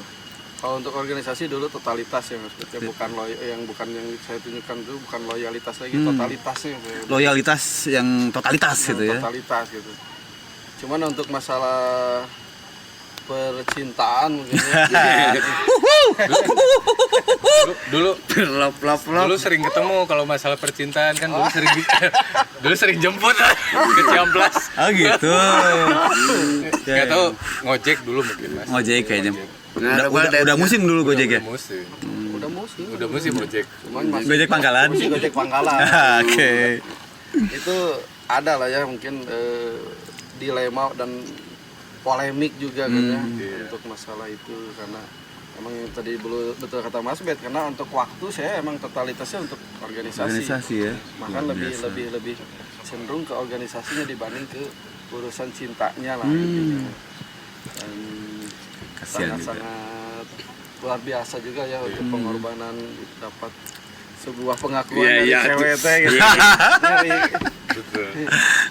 Kalau untuk organisasi dulu totalitas ya Mas, ya, bukan bukan yang saya tunjukkan itu bukan loyalitas lagi, totalitasnya. Loyalitas yang totalitas gitu ya. Totalitas gitu. Cuman untuk masalah percintaan mungkin ya. Dulu Lop. dulu sering ketemu kalau masalah percintaan kan dulu sering jemput ke Ciamplas. Oh gitu. Nggak tahu ngojek dulu mungkin Mas. Ngojek kayaknya. Nah, Udah musim dulu Gojek ya. Musim. Udah musim ojek. Cuman masih Gojek pangkalan. masih Gojek pangkalan. Oke. Itu ada lah ya mungkin dilema dan polemik juga kan ya untuk masalah itu, karena emang yang tadi betul kata Mas Bet, karena untuk waktu saya emang totalitasnya untuk organisasi Ya. bahkan lebih cenderung ke organisasinya dibanding ke urusan cintanya lah gitu. Dan Kasihan juga. sangat luar biasa juga ya untuk pengorbanan dapat sebuah pengakuan Iya, dari iya. cewek teh gitu. Betul.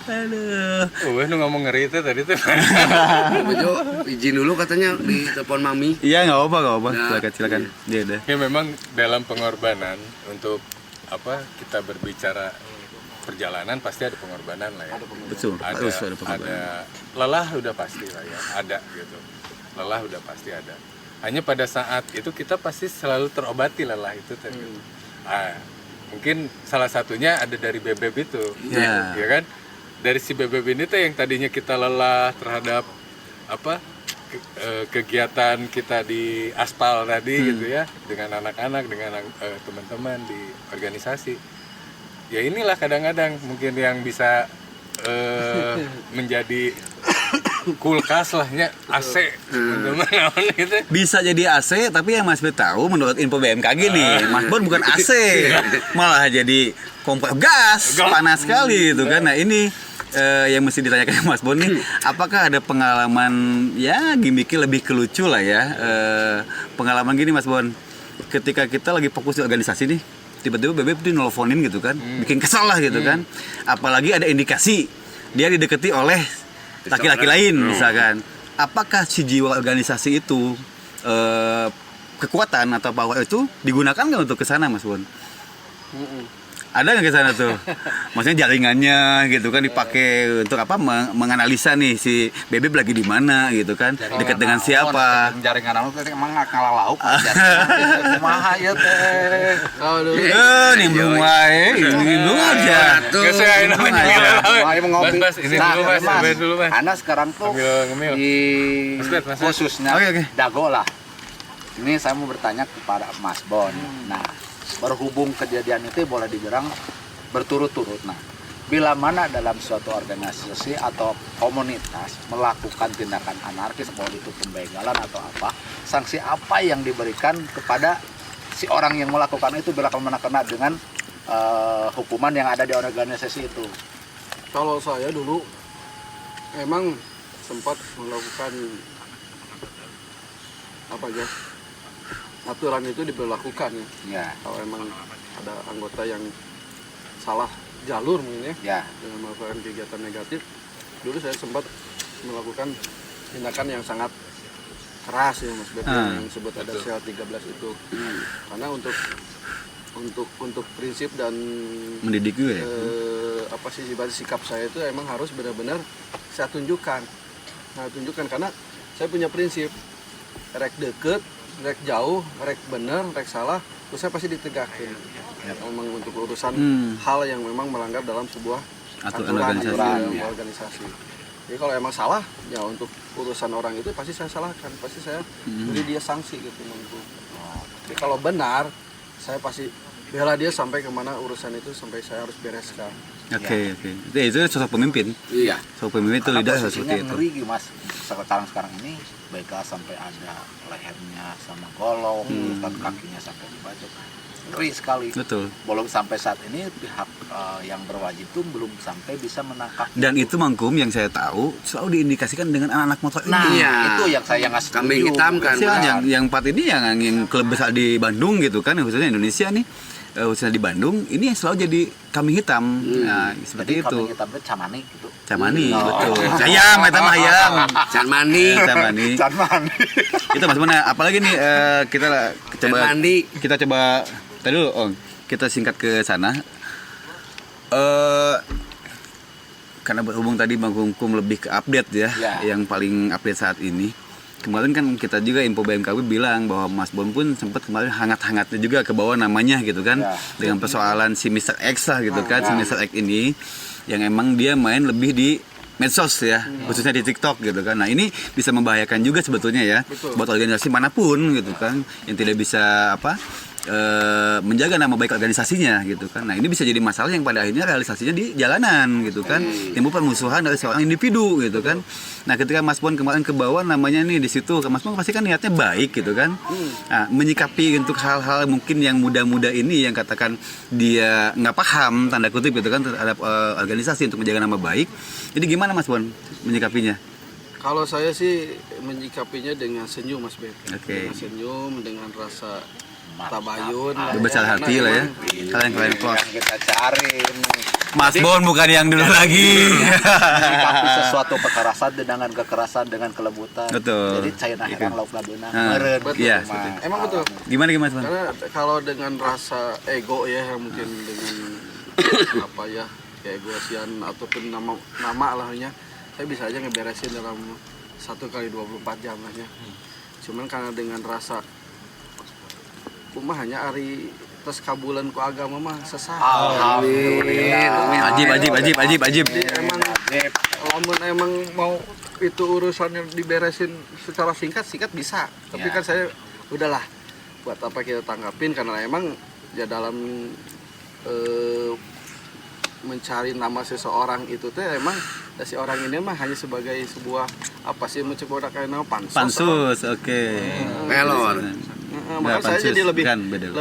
Aduh. Nu ngomong ngeri itu tadi tuh. Bejo, izin dulu katanya di telepon mami. Iya nggak apa. Nah, Silakan. Iya deh. Ya memang dalam pengorbanan untuk kita berbicara perjalanan pasti ada pengorbanan lah ya. Betul. Harus ada pengorbanan. Ada lelah udah pasti lah ya, ada gitu. Lelah udah pasti ada. Hanya pada saat itu kita pasti selalu terobati lelah itu tadi. Mungkin salah satunya ada dari bebek itu, Iya. ya kan? Dari si bebek ini tuh yang tadinya kita lelah terhadap kegiatan kita di aspal tadi gitu ya, dengan anak-anak, dengan teman-teman di organisasi. Ya inilah kadang-kadang mungkin yang bisa menjadi kulkas lahnya AC teman-teman gitu. Bisa jadi AC, tapi yang Mas Bet tahu menurut info BMKG nih, Mas Bon bukan AC, malah jadi kompor gas, panas sekali gitu kan. Nah ini yang mesti ditanyakan Mas Bon nih, apakah ada pengalaman ya gimmicknya lebih ke lucu lah ya, pengalaman gini Mas Bon, ketika kita lagi fokus di organisasi nih, tiba-tiba Bebek tuh nelfonin gitu kan, bikin kesal lah gitu kan, apalagi ada indikasi dia dideketi oleh laki-laki lain misalkan, apakah si jiwa organisasi itu kekuatan atau power itu digunakan nggak untuk kesana Mas Bon? Ada nggak kesana tuh? Maksudnya jaringannya gitu kan dipakai untuk apa? Menganalisa nih si Bebek lagi di mana gitu kan, dekat dengan siapa? Jaringan anu teh emang ngalah lauk. Kumaha ieu teh? Kalau dulu Nih belum wae, ini dulu aja. Nggak saya Ayo ngopi. Mas, ini dulu Mas, sampai dulu Mas. Ana sekarang tuh Sambil ngemil. di Mas Bet, Mas Bet. khususnya Oke. Dago lah. Ini saya mau bertanya kepada Mas Bon. Nah, berhubung kejadian itu boleh dibilang berturut-turut. Nah, bila mana dalam suatu organisasi atau komunitas melakukan tindakan anarkis, mau itu pembegalan atau apa, sanksi apa yang diberikan kepada si orang yang melakukan itu bila kena dengan hukuman yang ada di organisasi itu? Kalau saya dulu emang sempat melakukan apa ya, aturan itu diberlakukan ya. Ya, Kalau emang ada anggota yang salah jalur mungkin ya, ya. dengan melakukan kegiatan negatif, dulu saya sempat melakukan tindakan yang sangat keras ya Mas Bet, yang disebut ada sel 13 itu. Karena untuk prinsip dan Mendidik juga ya. apa sih ibarat sikap saya itu emang harus benar-benar saya tunjukkan. Nah, tunjukkan karena saya punya prinsip rek deket, rek jauh, rek bener, rek salah, terus saya pasti ditegakkan. Memang untuk urusan hal yang memang melanggar dalam sebuah aturan organisasi. Jadi kalau emang salah, ya untuk urusan orang itu pasti saya salahkan, pasti saya beri dia sanksi gitu menurutku. Tapi kalau benar, saya pasti bela dia sampai kemana urusan itu sampai saya harus bereskan. Oke. Itu sosok pemimpin. Iya. Sosok pemimpin itu lidah Posisinya seperti itu. ngeri gitu, Mas. Sekarang ini BK sampai ada lehernya sama golong, dan kakinya sampai dibacok. Ngeri sekali. Betul. Belum sampai saat ini pihak yang berwajib itu belum sampai bisa menangkap. Dan itu Mangkum yang saya tahu selalu diindikasikan dengan anak-anak motor ini. Nah, Iya. itu yang saya nggak setuju. Kambing hitam kan. Siapa yang part ini yang klub besar di Bandung gitu kan, khususnya Indonesia nih, khususnya di Bandung ini yang selalu jadi kambing hitam. Nah, seperti Jadi itu. kambing hitam itu camani gitu. Camani, betul. Ayam, eta mah ayam. Can mandi. Camani. Camani. Itu Mas mana? Apalagi nih kita coba mandi. kita coba tadi dulu, kita singkat ke sana. Karena berhubung tadi Bang Kumkum lebih ke update ya, yang paling update saat ini. Kemarin kan kita juga info BMKG bilang bahwa Mas Bon pun sempat kemarin hangat-hangatnya juga ke bawah namanya gitu kan, dengan persoalan si Mr. X lah gitu kan, si Mr. X ini yang emang dia main lebih di medsos ya, khususnya di TikTok gitu kan. Nah ini bisa membahayakan juga sebetulnya ya, buat organisasi manapun gitu kan, yang tidak bisa menjaga nama baik organisasinya gitu kan. Nah ini bisa jadi masalah yang pada akhirnya realisasinya di jalanan gitu kan, timbul permusuhan dari seorang individu gitu kan. Nah ketika Mas Bon kemarin ke bawah namanya nih di situ, Mas Bon pasti kan niatnya baik gitu kan. Nah, menyikapi untuk hal-hal mungkin yang muda-muda ini yang katakan dia nggak paham tanda kutip gitu kan terhadap organisasi untuk menjaga nama baik. Jadi gimana Mas Bon menyikapinya? Kalau saya sih menyikapinya dengan senyum Mas Bet. Oke. Dengan senyum, dengan rasa tabayun. Besar hati lah ya. Kalian klop. Yang kita cari Mas Bon bukan yang dulu lagi. menyikapi sesuatu kekerasan dengan kekerasan dengan kelembutan. Betul. Jadi cairna herang lauk laduna Ah, meureun iya. gitu mah. Emang betul. Gimana Mas Bon? Karena kalau dengan rasa ego ya, yang mungkin dengan apa ya, keegoisian ataupun nama lahnya, saya bisa aja ngeberesin dalam 1 kali 24 jam lah ya. Cuman karena dengan rasa kumah hanya ari terus kabulan ku agama mah sesat. Alhamdulillah. Ajib. Jadi lamun emang mau itu urusannya diberesin secara singkat bisa. Tapi kan saya udahlah, buat apa kita tanggapin, karena emang ya dalam mencari nama seseorang itu teh emang si orang ini mah hanya sebagai sebuah apa sih, mencoba kayak nama Pansus, oke. Melon. Makanya saya jadi lebih kan, beda.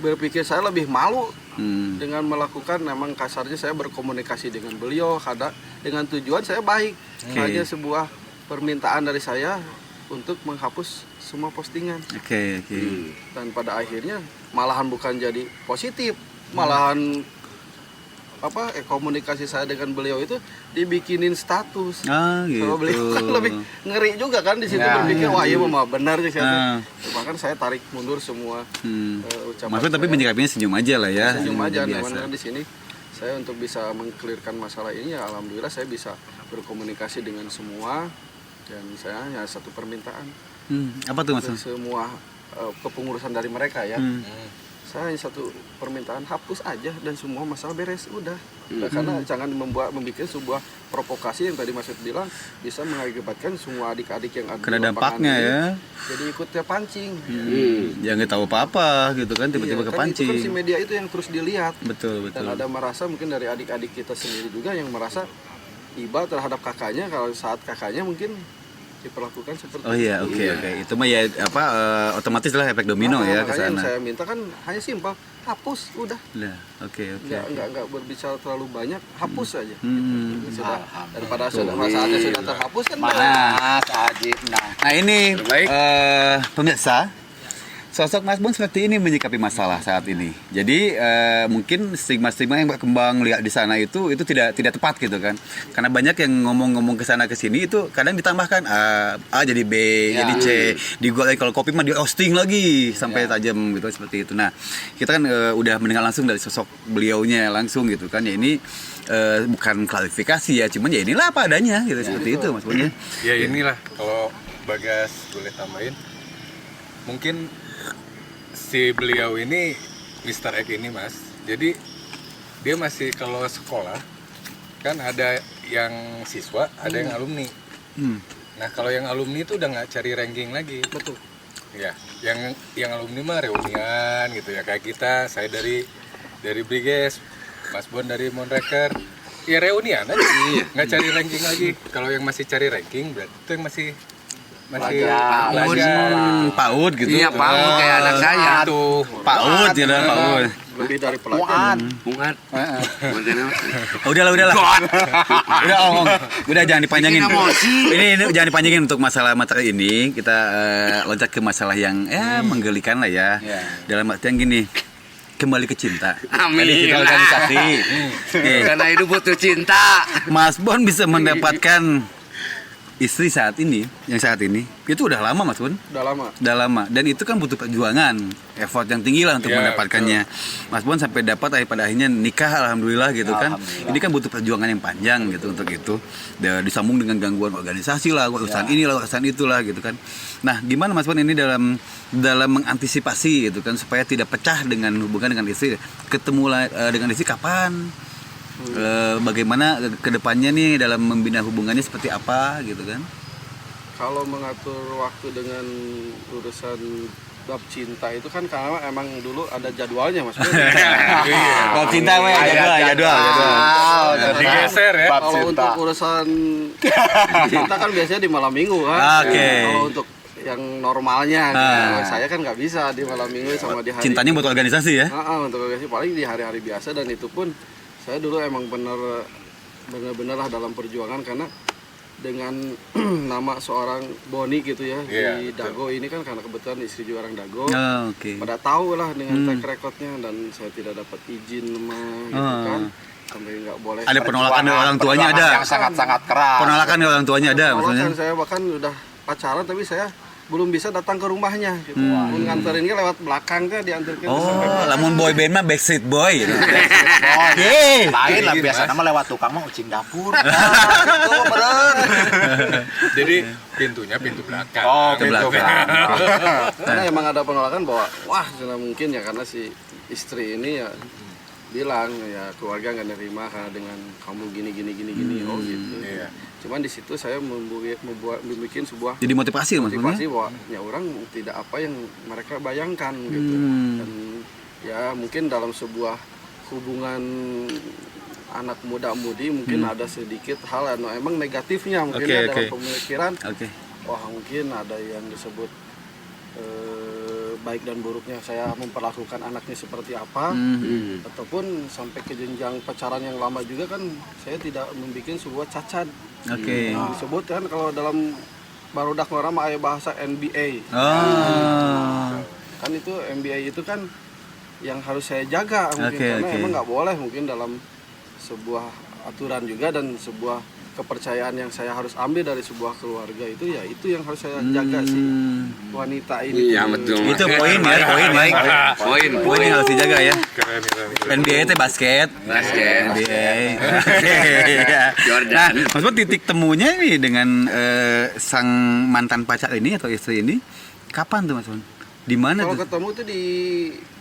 berpikir, saya lebih malu Hmm. dengan melakukan, memang kasarnya saya berkomunikasi dengan beliau dengan tujuan saya baik. Hanya sebuah permintaan dari saya untuk menghapus semua postingan. Oke. Dan pada akhirnya malahan bukan jadi positif, malahan komunikasi saya dengan beliau itu dibikinin status. Gitu. Sama beliau kan lebih ngeri juga kan di situ, berpikir wah iya mah benar sih saya. Bahkan saya tarik mundur semua ucapan. Maksudnya tapi saya. menyikapinya senyum aja lah ya. Senyum aja, biasa. namanya di sini saya untuk bisa mengklirkan masalah ini ya alhamdulillah saya bisa berkomunikasi dengan semua, dan saya hanya satu permintaan Apa tuh Mas? ke semua kepengurusan dari mereka ya. Saya hanya satu permintaan, hapus aja dan semua masalah beres udah. Karena jangan membuat sebuah provokasi yang tadi Mas Yud bilang bisa mengakibatkan semua adik-adik yang ada Kena di lapangan dampaknya ini ya. jadi ikutnya pancing. Ya nggak tahu apa-apa gitu kan tiba-tiba Iya, kepancing. kan itu kan si media itu yang terus dilihat. Betul. Dan ada merasa mungkin dari adik-adik kita sendiri juga yang merasa iba terhadap kakaknya, kalau saat kakaknya mungkin diperlakukan seperti Oh iya, oke. Itu mah ya otomatis lah efek domino ya ke makanya yang sana. saya minta kan hanya simpel, hapus udah. Nah, oke. Nggak berbicara terlalu banyak, hapus aja. Sudah, Alhamdulillah. daripada saatnya sudah terhapus kan. Mas Ajib. Nah ini Terbaik. pemirsa, sosok Mas Bon seperti ini menyikapi masalah saat ini. Jadi mungkin stigma-stigma yang berkembang lihat di sana itu tidak tepat gitu kan. Karena banyak yang ngomong-ngomong ke sana ke sini itu kadang ditambahkan A jadi B, jadi C. Digoreng kalau kopi mah di roasting lagi sampai tajam gitu seperti itu. Nah, kita kan udah mendengar langsung dari sosok beliaunya langsung gitu kan. Ya ini bukan klarifikasi ya, cuman ya inilah apa adanya gitu seperti itu Mas Bon ya. Ya inilah, kalau Bagas boleh tambahin, mungkin si beliau ini Mr. Egg ini Mas, jadi dia masih kalau sekolah kan ada yang siswa, ada yang alumni. Nah kalau yang alumni itu udah nggak cari ranking lagi. Betul. Ya, yang alumni mah reunian gitu ya, kayak kita, saya dari Briges, Mas Bon dari Monreker, ya reunian aja, nggak cari ranking lagi. Kalau yang masih cari ranking berarti itu yang masih belajar. PAUD gitu. Iya, PAUD kayak anak saya. Itu PAUD ya lah PAUD. Lebih dari pelajaran. Bungat. Udahlah. Udah jangan dipanjangin. Bikin emosi. Ini jangan dipanjangin untuk masalah materi ini. Kita loncat ke masalah yang menggelikan lah ya. Dalam artian gini, kembali ke cinta. Amin. Tadi kita organisasi. Nih, Karena hidup butuh cinta. Mas Bon bisa mendapatkan istri saat ini, itu udah lama Mas Bon. Udah lama. Dan itu kan butuh perjuangan, effort yang tinggi lah untuk Ya, mendapatkannya. Mas Bon sampai dapat pada akhirnya nikah, alhamdulillah gitu kan. Ini kan butuh perjuangan yang panjang gitu untuk itu. Disambung dengan gangguan organisasi lah, urusan inilah, urusan itulah gitu kan. Nah, gimana Mas Bon ini dalam mengantisipasi gitu kan supaya tidak pecah dengan hubungan dengan istri. Ketemu dengan istri kapan? Bagaimana kedepannya nih dalam membina hubungannya seperti apa gitu kan? Kalau mengatur waktu dengan urusan bab cinta itu kan karena emang dulu ada jadwalnya Mas. Bab cinta mah jadwal. Digeser ya. Bab Kalau cinta. untuk urusan cinta kan biasanya di malam minggu kan. Oke. Kalau untuk yang normalnya, gitu. Saya kan nggak bisa di malam minggu sama di hari. Cintanya buat organisasi ya? Untuk organisasi paling di hari-hari biasa, dan itu pun saya dulu emang bener-bener lah dalam perjuangan karena dengan nama seorang Boni gitu ya di Dago ini kan karena kebetulan istri juga orang Dago. Oke. Pada tahu lah dengan track recordnya, dan saya tidak dapat izin gitu kan, sampai nggak boleh. Ada penolakan dari orang tuanya ada. Yang sangat-sangat keras. Penolakan dari orang tuanya ada maksudnya. Saya bahkan udah pacaran tapi saya belum bisa datang ke rumahnya gitu. Mun nganterin lewat belakang kan diantarkan Oh, lamun boy band mah Backstreet Boy gitu. Lain lah biasa nama lewat tukang mah ucing dapur. Itu bener. Jadi pintunya pintu belakang. Oh, Pintu pintu belakang. belakang. Karena emang ada penolakan bahwa wah sudah mungkin ya karena si istri ini ya bilang ya keluarga nggak nerima karena dengan kamu gini oh gitu. Iya. Cuman di situ saya membuat sebuah Jadi motivasi mas motivasi bahwa ya orang tidak apa yang mereka bayangkan gitu. Dan ya mungkin dalam sebuah hubungan anak muda-mudi mungkin ada sedikit hal yang emang negatifnya mungkin Oke, ya oke. dalam pemikiran. Oke. Wah mungkin ada yang disebut baik dan buruknya saya memperlakukan anaknya seperti apa, ataupun sampai ke jenjang pacaran yang lama juga kan saya tidak membuat sebuah cacat. Oke. Disebut kan kalau dalam barudak orang mah aya bahasa NBA. Kan itu NBA itu kan yang harus saya jaga mungkin karena emang nggak boleh mungkin dalam sebuah aturan juga dan sebuah kepercayaan yang saya harus ambil dari sebuah keluarga itu ya itu yang harus saya jaga si wanita ini. Iya betul. Itu poin ya, poin yang harus dijaga ya. NBA itu basket. NBA. Jordan. Nah, maksudnya titik temunya nih dengan sang mantan pacar ini atau istri ini kapan tuh mas? Di mana Kalau tuh? ketemu tuh di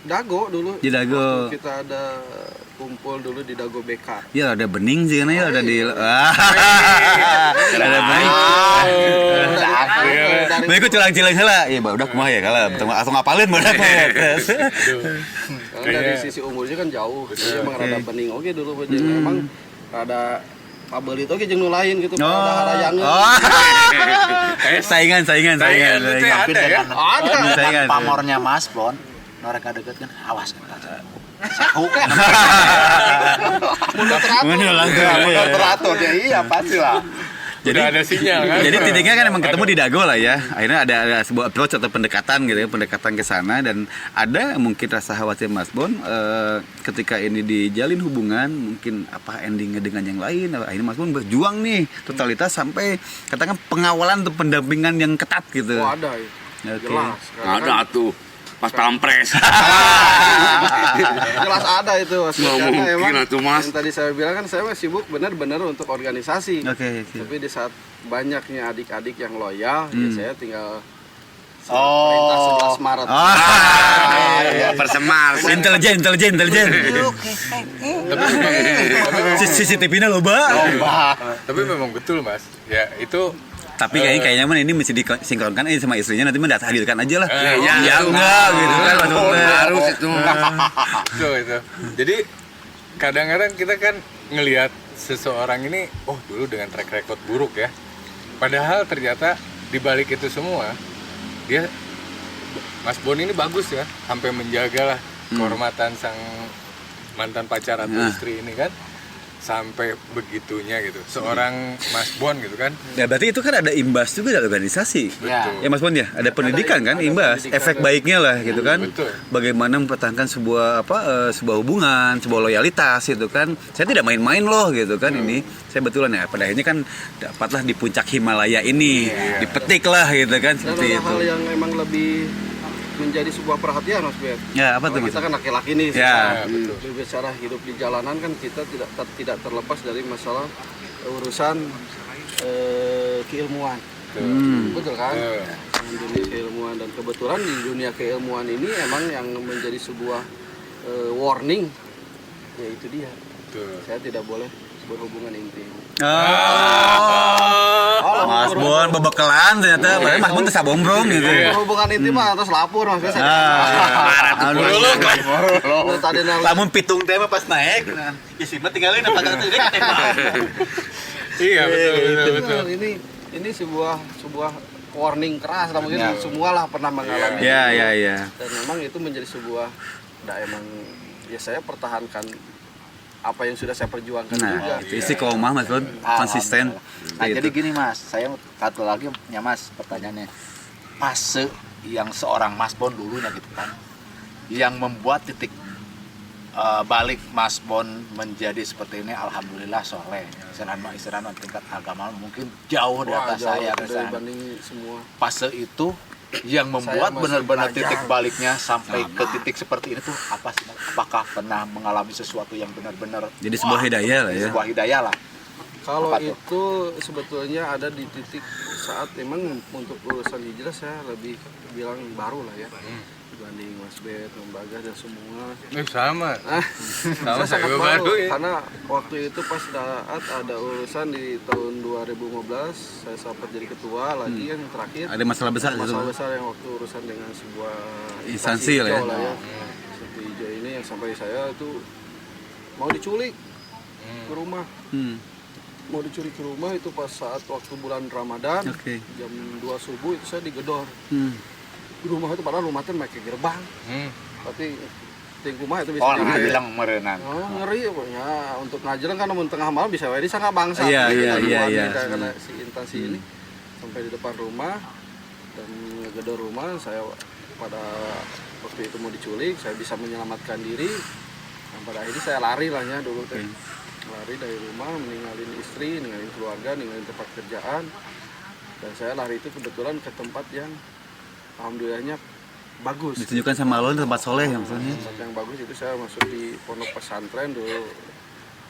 Dago dulu. Di Dago. Waktu kita ada kumpul dulu di Dago BK. Ya ada bening sih karena ya ada di ada bening. Berikut cilang-cilang heula. Ya udah kumaha ya kala atau ngapalin badak ya. Karena dari sisi umurnya kan jauh. Jadi emang rada bening oke dulu memang rada pabelit oke jeung nu lain gitu rada harayangeun. Saingan. Tapi dengan Saingan. pamornya Mas Bon, mereka deket kan awas kan. Sahu kan. Mundur langsung. Mundur teratur ya iya pasti lah. Jadi Udah ada sinyal kan. Jadi titiknya kan emang ketemu di Dago lah ya. Akhirnya ada sebuah approach atau pendekatan gitu ya, pendekatan ke sana dan ada mungkin rasa khawatir Mas Bon ketika ini dijalin hubungan mungkin apa endingnya dengan yang lain. Akhirnya Mas Bon berjuang nih totalitas sampai katakan pengawalan atau pendampingan yang ketat gitu. Oh ada ya. Oke. Jelas. Ada tuh pas pampres. Jelas ada itu Mas. Nggak Karena mungkin emang atuh, Mas. yang tadi saya bilang kan saya sibuk benar-benar untuk organisasi. Oke. Tapi di saat banyaknya adik-adik yang loyal, ya saya tinggal Oh. perintah 11 Maret. Persemar. Intelijen. CCTV-nya loba. Tapi memang betul mas. Ya itu Tapi kayaknya ini mesti disinkronkan sama istrinya nanti hadirkan aja lah. Ya, enggak gitu kan maksudnya. Harus itu. itu. Jadi kadang-kadang kita kan ngelihat seseorang ini, oh dulu dengan track record buruk ya. Padahal ternyata di balik itu semua dia Mas Bon ini bagus ya, sampai menjagalah kehormatan sang mantan pacar atau istri ini kan. Sampai begitunya gitu, seorang Mas Bon gitu kan. Ya berarti itu kan ada imbas juga dari organisasi. Betul. Ya Mas Bon ya, ada pendidikan kan, imbas, pendidikan efek baiknya lah gitu kan. Betul. Bagaimana mempertahankan sebuah sebuah hubungan, sebuah loyalitas gitu kan. Saya tidak main-main loh gitu kan ini. Saya betulan ya, pada akhirnya kan dapatlah di puncak Himalaya ini, dipetik lah gitu kan Dan seperti ada itu. hal yang emang lebih menjadi sebuah perhatian Mas Bet. Ya apa tuh Kalau Mas? kita kan laki-laki nih, Ya, berbicara hidup di jalanan kan kita tidak terlepas dari masalah urusan keilmuan. Betul kan? Dunia keilmuan, dan kebetulan di dunia keilmuan ini emang yang menjadi sebuah warning, yaitu dia. Betul. Saya tidak boleh berhubungan intim. Mas Bon bebekelan ternyata, padahal Mas Bon tuh sabombrong gitu. Berhubungan intim mah terus lapor maksudnya. Lu tadi nang Lamun pitung teh mah pas naik, isi mah tinggalin apa kata dia ketembak. Iya betul. ini sebuah warning keras lah mungkin semua lah pernah mengalami. Iya. Dan memang itu menjadi sebuah emang ya saya pertahankan apa yang sudah saya perjuangkan juga. Itu istiqomah Mas Bon, konsisten. Nah, jadi gini Mas, saya satu lagi ya Mas pertanyaannya. Fase yang seorang Mas Bon dulunya gitu kan, yang membuat titik balik Mas Bon menjadi seperti ini, alhamdulillah soleh. Istilahnya tingkat agama mungkin jauh di atas saya. Dibanding semua. Fase itu yang membuat benar-benar titik baliknya sampai ke titik seperti ini tuh apa sih? Apakah pernah mengalami sesuatu yang benar-benar Jadi sebuah hidayah lah ya. sebuah hidayah lah. Kalau Apa tuh? itu sebetulnya ada di titik saat memang untuk urusan hijrah saya lebih bilang baru lah ya dibanding Mas Bet, Om Bagas dan semua. Sama. Saya sangat baru karena waktu itu pas saat ada urusan di tahun 2015 saya sempat jadi ketua lagi yang terakhir. Ada masalah besar gitu. Masalah besar yang waktu urusan dengan sebuah Instansi lah ya. Instansi hijau ini yang sampai saya itu mau diculik ke rumah. Mau dicuri ke rumah itu pas saat waktu bulan Ramadan jam 2 subuh itu saya digedor di rumah itu, padahal rumah itu pakai gerbang tapi ting rumah itu bisa bilang merenang. Ngeri ya untuk ngajaran kan namun tengah malam bisa wedi sangat bangsa karena si instansi ini sampai di depan rumah dan ngegedor rumah. Saya pada waktu itu mau diculik, saya bisa menyelamatkan diri dan pada akhirnya saya lari lah ya dulu teh. Lari dari rumah, meninggalin istri, ninggalin keluarga, ninggalin tempat kerjaan. Dan saya lari itu kebetulan ke tempat yang alhamdulillahnya bagus. Ditunjukkan sama lo tempat soleh yang maksudnya. Tempat yang bagus itu saya masuk di pondok pesantren dulu.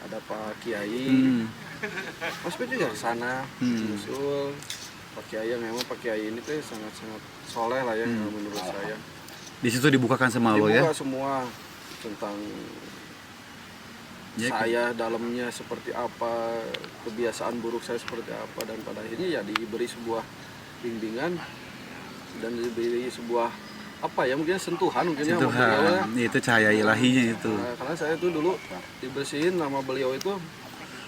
Ada Pak Kiai. Mas Bet juga ke sana, usul. Pak Kiai yang memang Pak Kiai ini tuh sangat-sangat soleh lah ya menurut saya. Di situ dibukakan sama lo ya. Dibuka semua tentang saya dalamnya seperti apa, kebiasaan buruk saya seperti apa, dan pada akhirnya ya diberi sebuah bimbingan dan diberi sebuah apa ya mungkin sentuhan mungkin ya sama beliau ya. Itu cahaya ilahinya itu. Nah, karena saya tuh dulu dibersihin sama beliau itu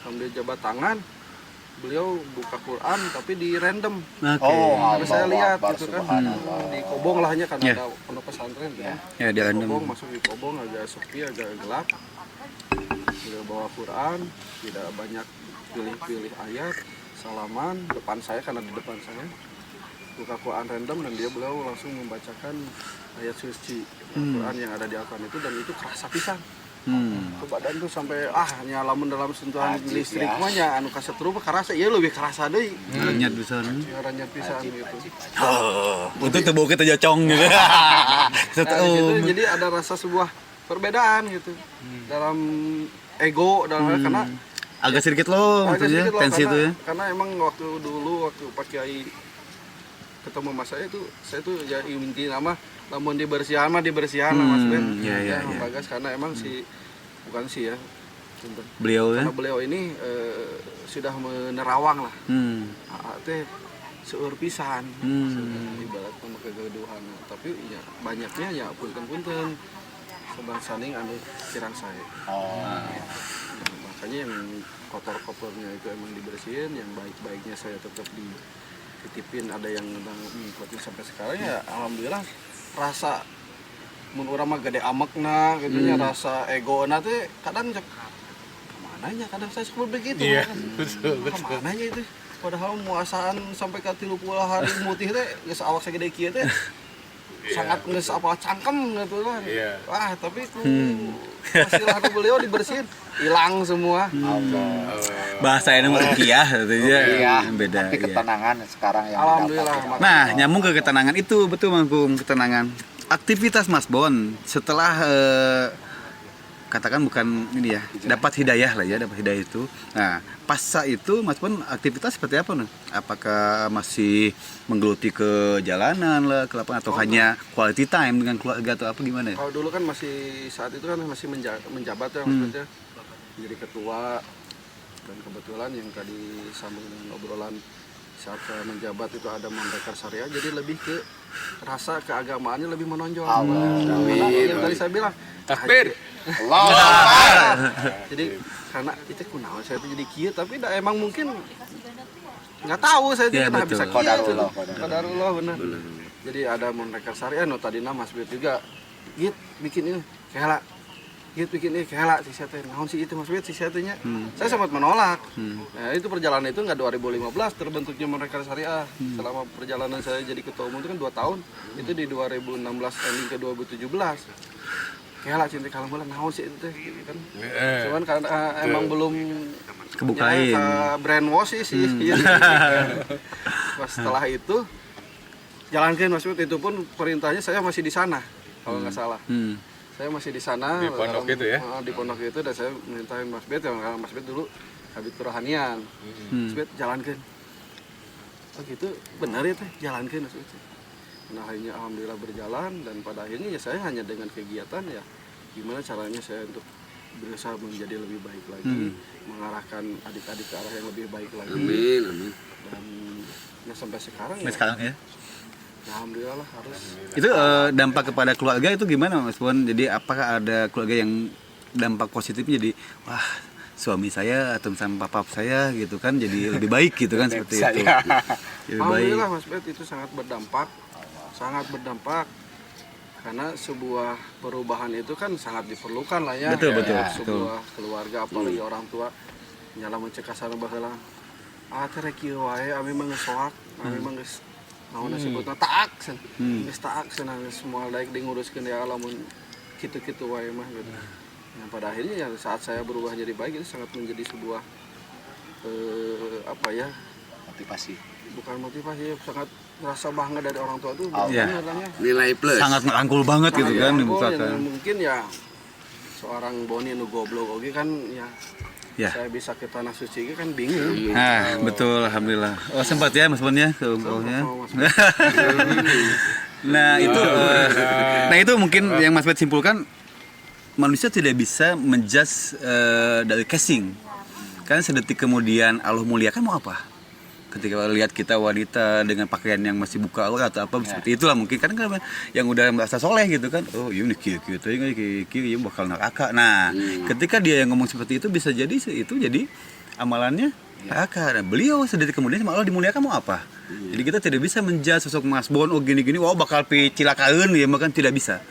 sambil jabat tangan, beliau buka Quran tapi di random. Karena saya lihat gitu kan di Kobong lahnya kan ada pondok pesantren kan. Ya di random. Kobong, masuk di Kobong agak sepi, agak gelap. Beliau bawa Quran, tidak banyak pilih-pilih ayat, salaman depan saya karena di depan saya buka Quran random dan beliau langsung membacakan ayat suci Quran yang ada di Al-Quran itu, dan itu kerasa pisan. Ke badan tuh sampai nyalamun dalam sentuhan listrik mah nya anu kasetrup kerasa ieu lebih kerasa deui. Renyat pisan. Renyat pisan gitu. Untuk teu bau kita jocong gitu. Jadi ada rasa sebuah perbedaan gitu dalam ego karena agak sedikit loh maksudnya tensi itu ya. Karena emang waktu Pak Kiai ketemu mas saya tuh ya inti nama lamun dibersihan Mas Ben. Iya. Bagas karena emang Beliau ya. Karena beliau ini sudah menerawang lah. Teh seueur pisan. Ibarat sama kegaduhan. Tapi ya banyaknya ya punten sebang saning anu kirang saya. Makanya yang kotor-kotornya itu emang dibersihin, yang baik-baiknya saya tetap dititipin, ada yang ngikutin sampai sekarang ya alhamdulillah. Rasa mun urang mah gede amekna gitu nya, rasa egona teh kadang kemananya kadang saya suka begitu. Iya, betul. Kemananya itu padahal muasaan sampai ke 30 hari mutih teh geus awak sagede kieu teh sangat geus apa cangkem gitu kan. Tapi itu hasil beliau dibersihin hilang semua. Bahasa ini rukiah katanya beda. Tapi ketenangan sekarang yang alhamdulillah. Nah, nyambung ke ketenangan itu betul Mangkum, ketenangan. Aktivitas Mas Bon setelah katakan bukan ini ya, dapat hidayah lah ya, dapat hidayah itu. Nah, pasca itu Mas Bon aktivitas seperti apa nih? Apakah masih menggeluti ke jalanan lah, ke lapangan, atau hanya quality time dengan keluarga atau apa gimana ya? Kalau dulu kan saat itu kan masih menjabat ya maksudnya. Jadi ketua Dan kebetulan yang tadi sambung dengan obrolan saat saya menjabat itu ada Mandekar Syariah, jadi lebih ke rasa keagamaannya lebih menonjol. Karena yang tadi saya bilang Takbir. jadi karena itu kunaon saya tuh jadi kieu, tapi emang mungkin nggak tahu saya Ya, juga betul. bisa kieu. Qadarullah benar. Jadi ada Mandekar Syariah, no tadina Mas Bet juga git bikin ini kehela gitu bikin ini kehela si saya teh naon sih itu Mas Bet si saya tehnya. Saya sempat menolak. Nah, itu perjalanan itu enggak 2015 terbentuknya Mandekar Syariah. Selama perjalanan saya jadi ketua umum itu kan 2 tahun. Itu di 2016 ending ke 2017. Kehela cinta kalau bulan naon sih itu teh gitu kan. Cuman karena emang belum Kebukain. brainwash sih. Pas setelah itu jalankan Mas Bet, itu pun perintahnya saya masih di sana kalau nggak salah. Saya masih di sana Di pondok itu ya? Di pondok itu, dan saya mintain Mas Bet, karena Mas Bet dulu habis kerohanian. Mas Bet jalankan. Oh gitu, benar ya teh, jalankan Mas Bet. Nah akhirnya alhamdulillah berjalan, dan pada akhirnya ya saya hanya dengan kegiatan ya gimana caranya saya untuk berusaha menjadi lebih baik lagi, mengarahkan adik-adik ke arah yang lebih baik lagi. Amin. Dan ya, sampai sekarang Nah, ya, sekarang ya. alhamdulillah lah harus. Itu dampak kepada keluarga itu gimana Mas Bon? Jadi apakah ada keluarga yang dampak positifnya jadi wah suami saya atau sama papa saya gitu kan jadi lebih baik gitu kan seperti itu. Lebih baik. Alhamdulillah Mas Bet, itu sangat berdampak karena sebuah perubahan itu kan sangat diperlukan lah ya. Betul. Sebuah keluarga apalagi orang tua nyala mencegah sana baheula. Teh rek kieu wae ami mah geus soak, ami mah geus naon disebutna taak sen. Geus taak sen semua daek dinguruskeun ya lamun kitu-kitu wae mah gitu. Nah, pada akhirnya ya saat saya berubah jadi baik itu sangat menjadi sebuah Motivasi. bukan motivasi, sangat rasa bangga dari orang tua tuh Iya. benar-benarnya. Nilai plus. Sangat ngerangkul banget gitu kan Yang dibukakan. mungkin ya seorang Boni nu goblok oge kan ya. Ya. Saya bisa ke tanah suci kan bingung. Nah, betul alhamdulillah. Oh, sempat ya Mas Bon ya ke umrohnya. Sama Mas Nah, itu mungkin yang Mas Bet simpulkan manusia tidak bisa menjudge dari casing. Karena sedetik kemudian Allah muliakan mau apa? Ketika lihat kita wanita dengan pakaian yang masih buka aurat atau apa seperti itulah mungkin kan yang udah merasa soleh gitu kan, oh ini kieu teh bakal neraka. Nah, ketika dia yang ngomong seperti itu bisa jadi itu jadi amalannya neraka. Nah, beliau sedetik kemudian sama Allah dimuliakan mau apa? Jadi kita tidak bisa menjudge sosok Mas Bon oh gini-gini, wow bakal cilakaeun ya, bahkan tidak bisa.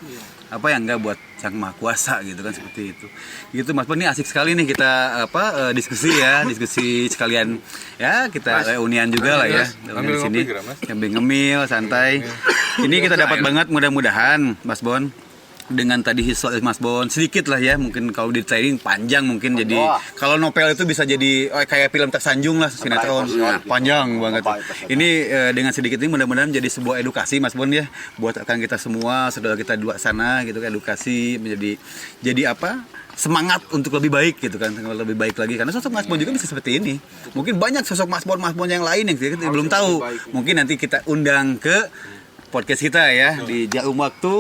Apa yang enggak buat Sang Maha Kuasa gitu kan seperti itu. Gitu Mas Bon, ini asik sekali nih kita diskusi sekalian ya kita reunian juga lah ya. Ambil Di sini ngopi, Mas. sambil ngemil santai. Ini kita dapat banget mudah-mudahan Mas Bon dengan tadi histori Mas Bon sedikit lah ya, mungkin kalau ditailing panjang mungkin jadi kalau novel itu bisa jadi kayak film tersanjung lah sinetron panjang banget. Ini dengan sedikit ini mudah-mudahan jadi sebuah edukasi Mas Bon ya buat rekan kita semua, saudara kita di luar sana gitu, edukasi menjadi jadi apa? Semangat untuk lebih baik gitu kan, lebih baik lagi karena sosok Mas Bon juga bisa seperti ini. Mungkin banyak sosok Mas Bon yang lain yang kita belum tahu. Mungkin nanti kita undang ke podcast kita ya di Jarum Waktu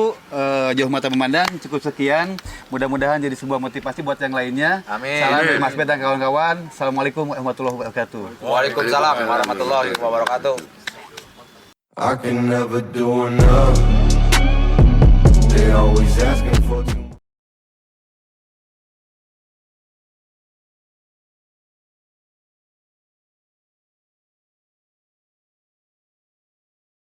Jauh Mata Memandang. Cukup sekian, mudah-mudahan jadi sebuah motivasi buat yang lainnya. Amin. Salam dari Mas Bet dan kawan-kawan. Assalamualaikum warahmatullahi wabarakatuh. Waalaikumsalam warahmatullahi wabarakatuh. I can never do enough. They always asking for too much.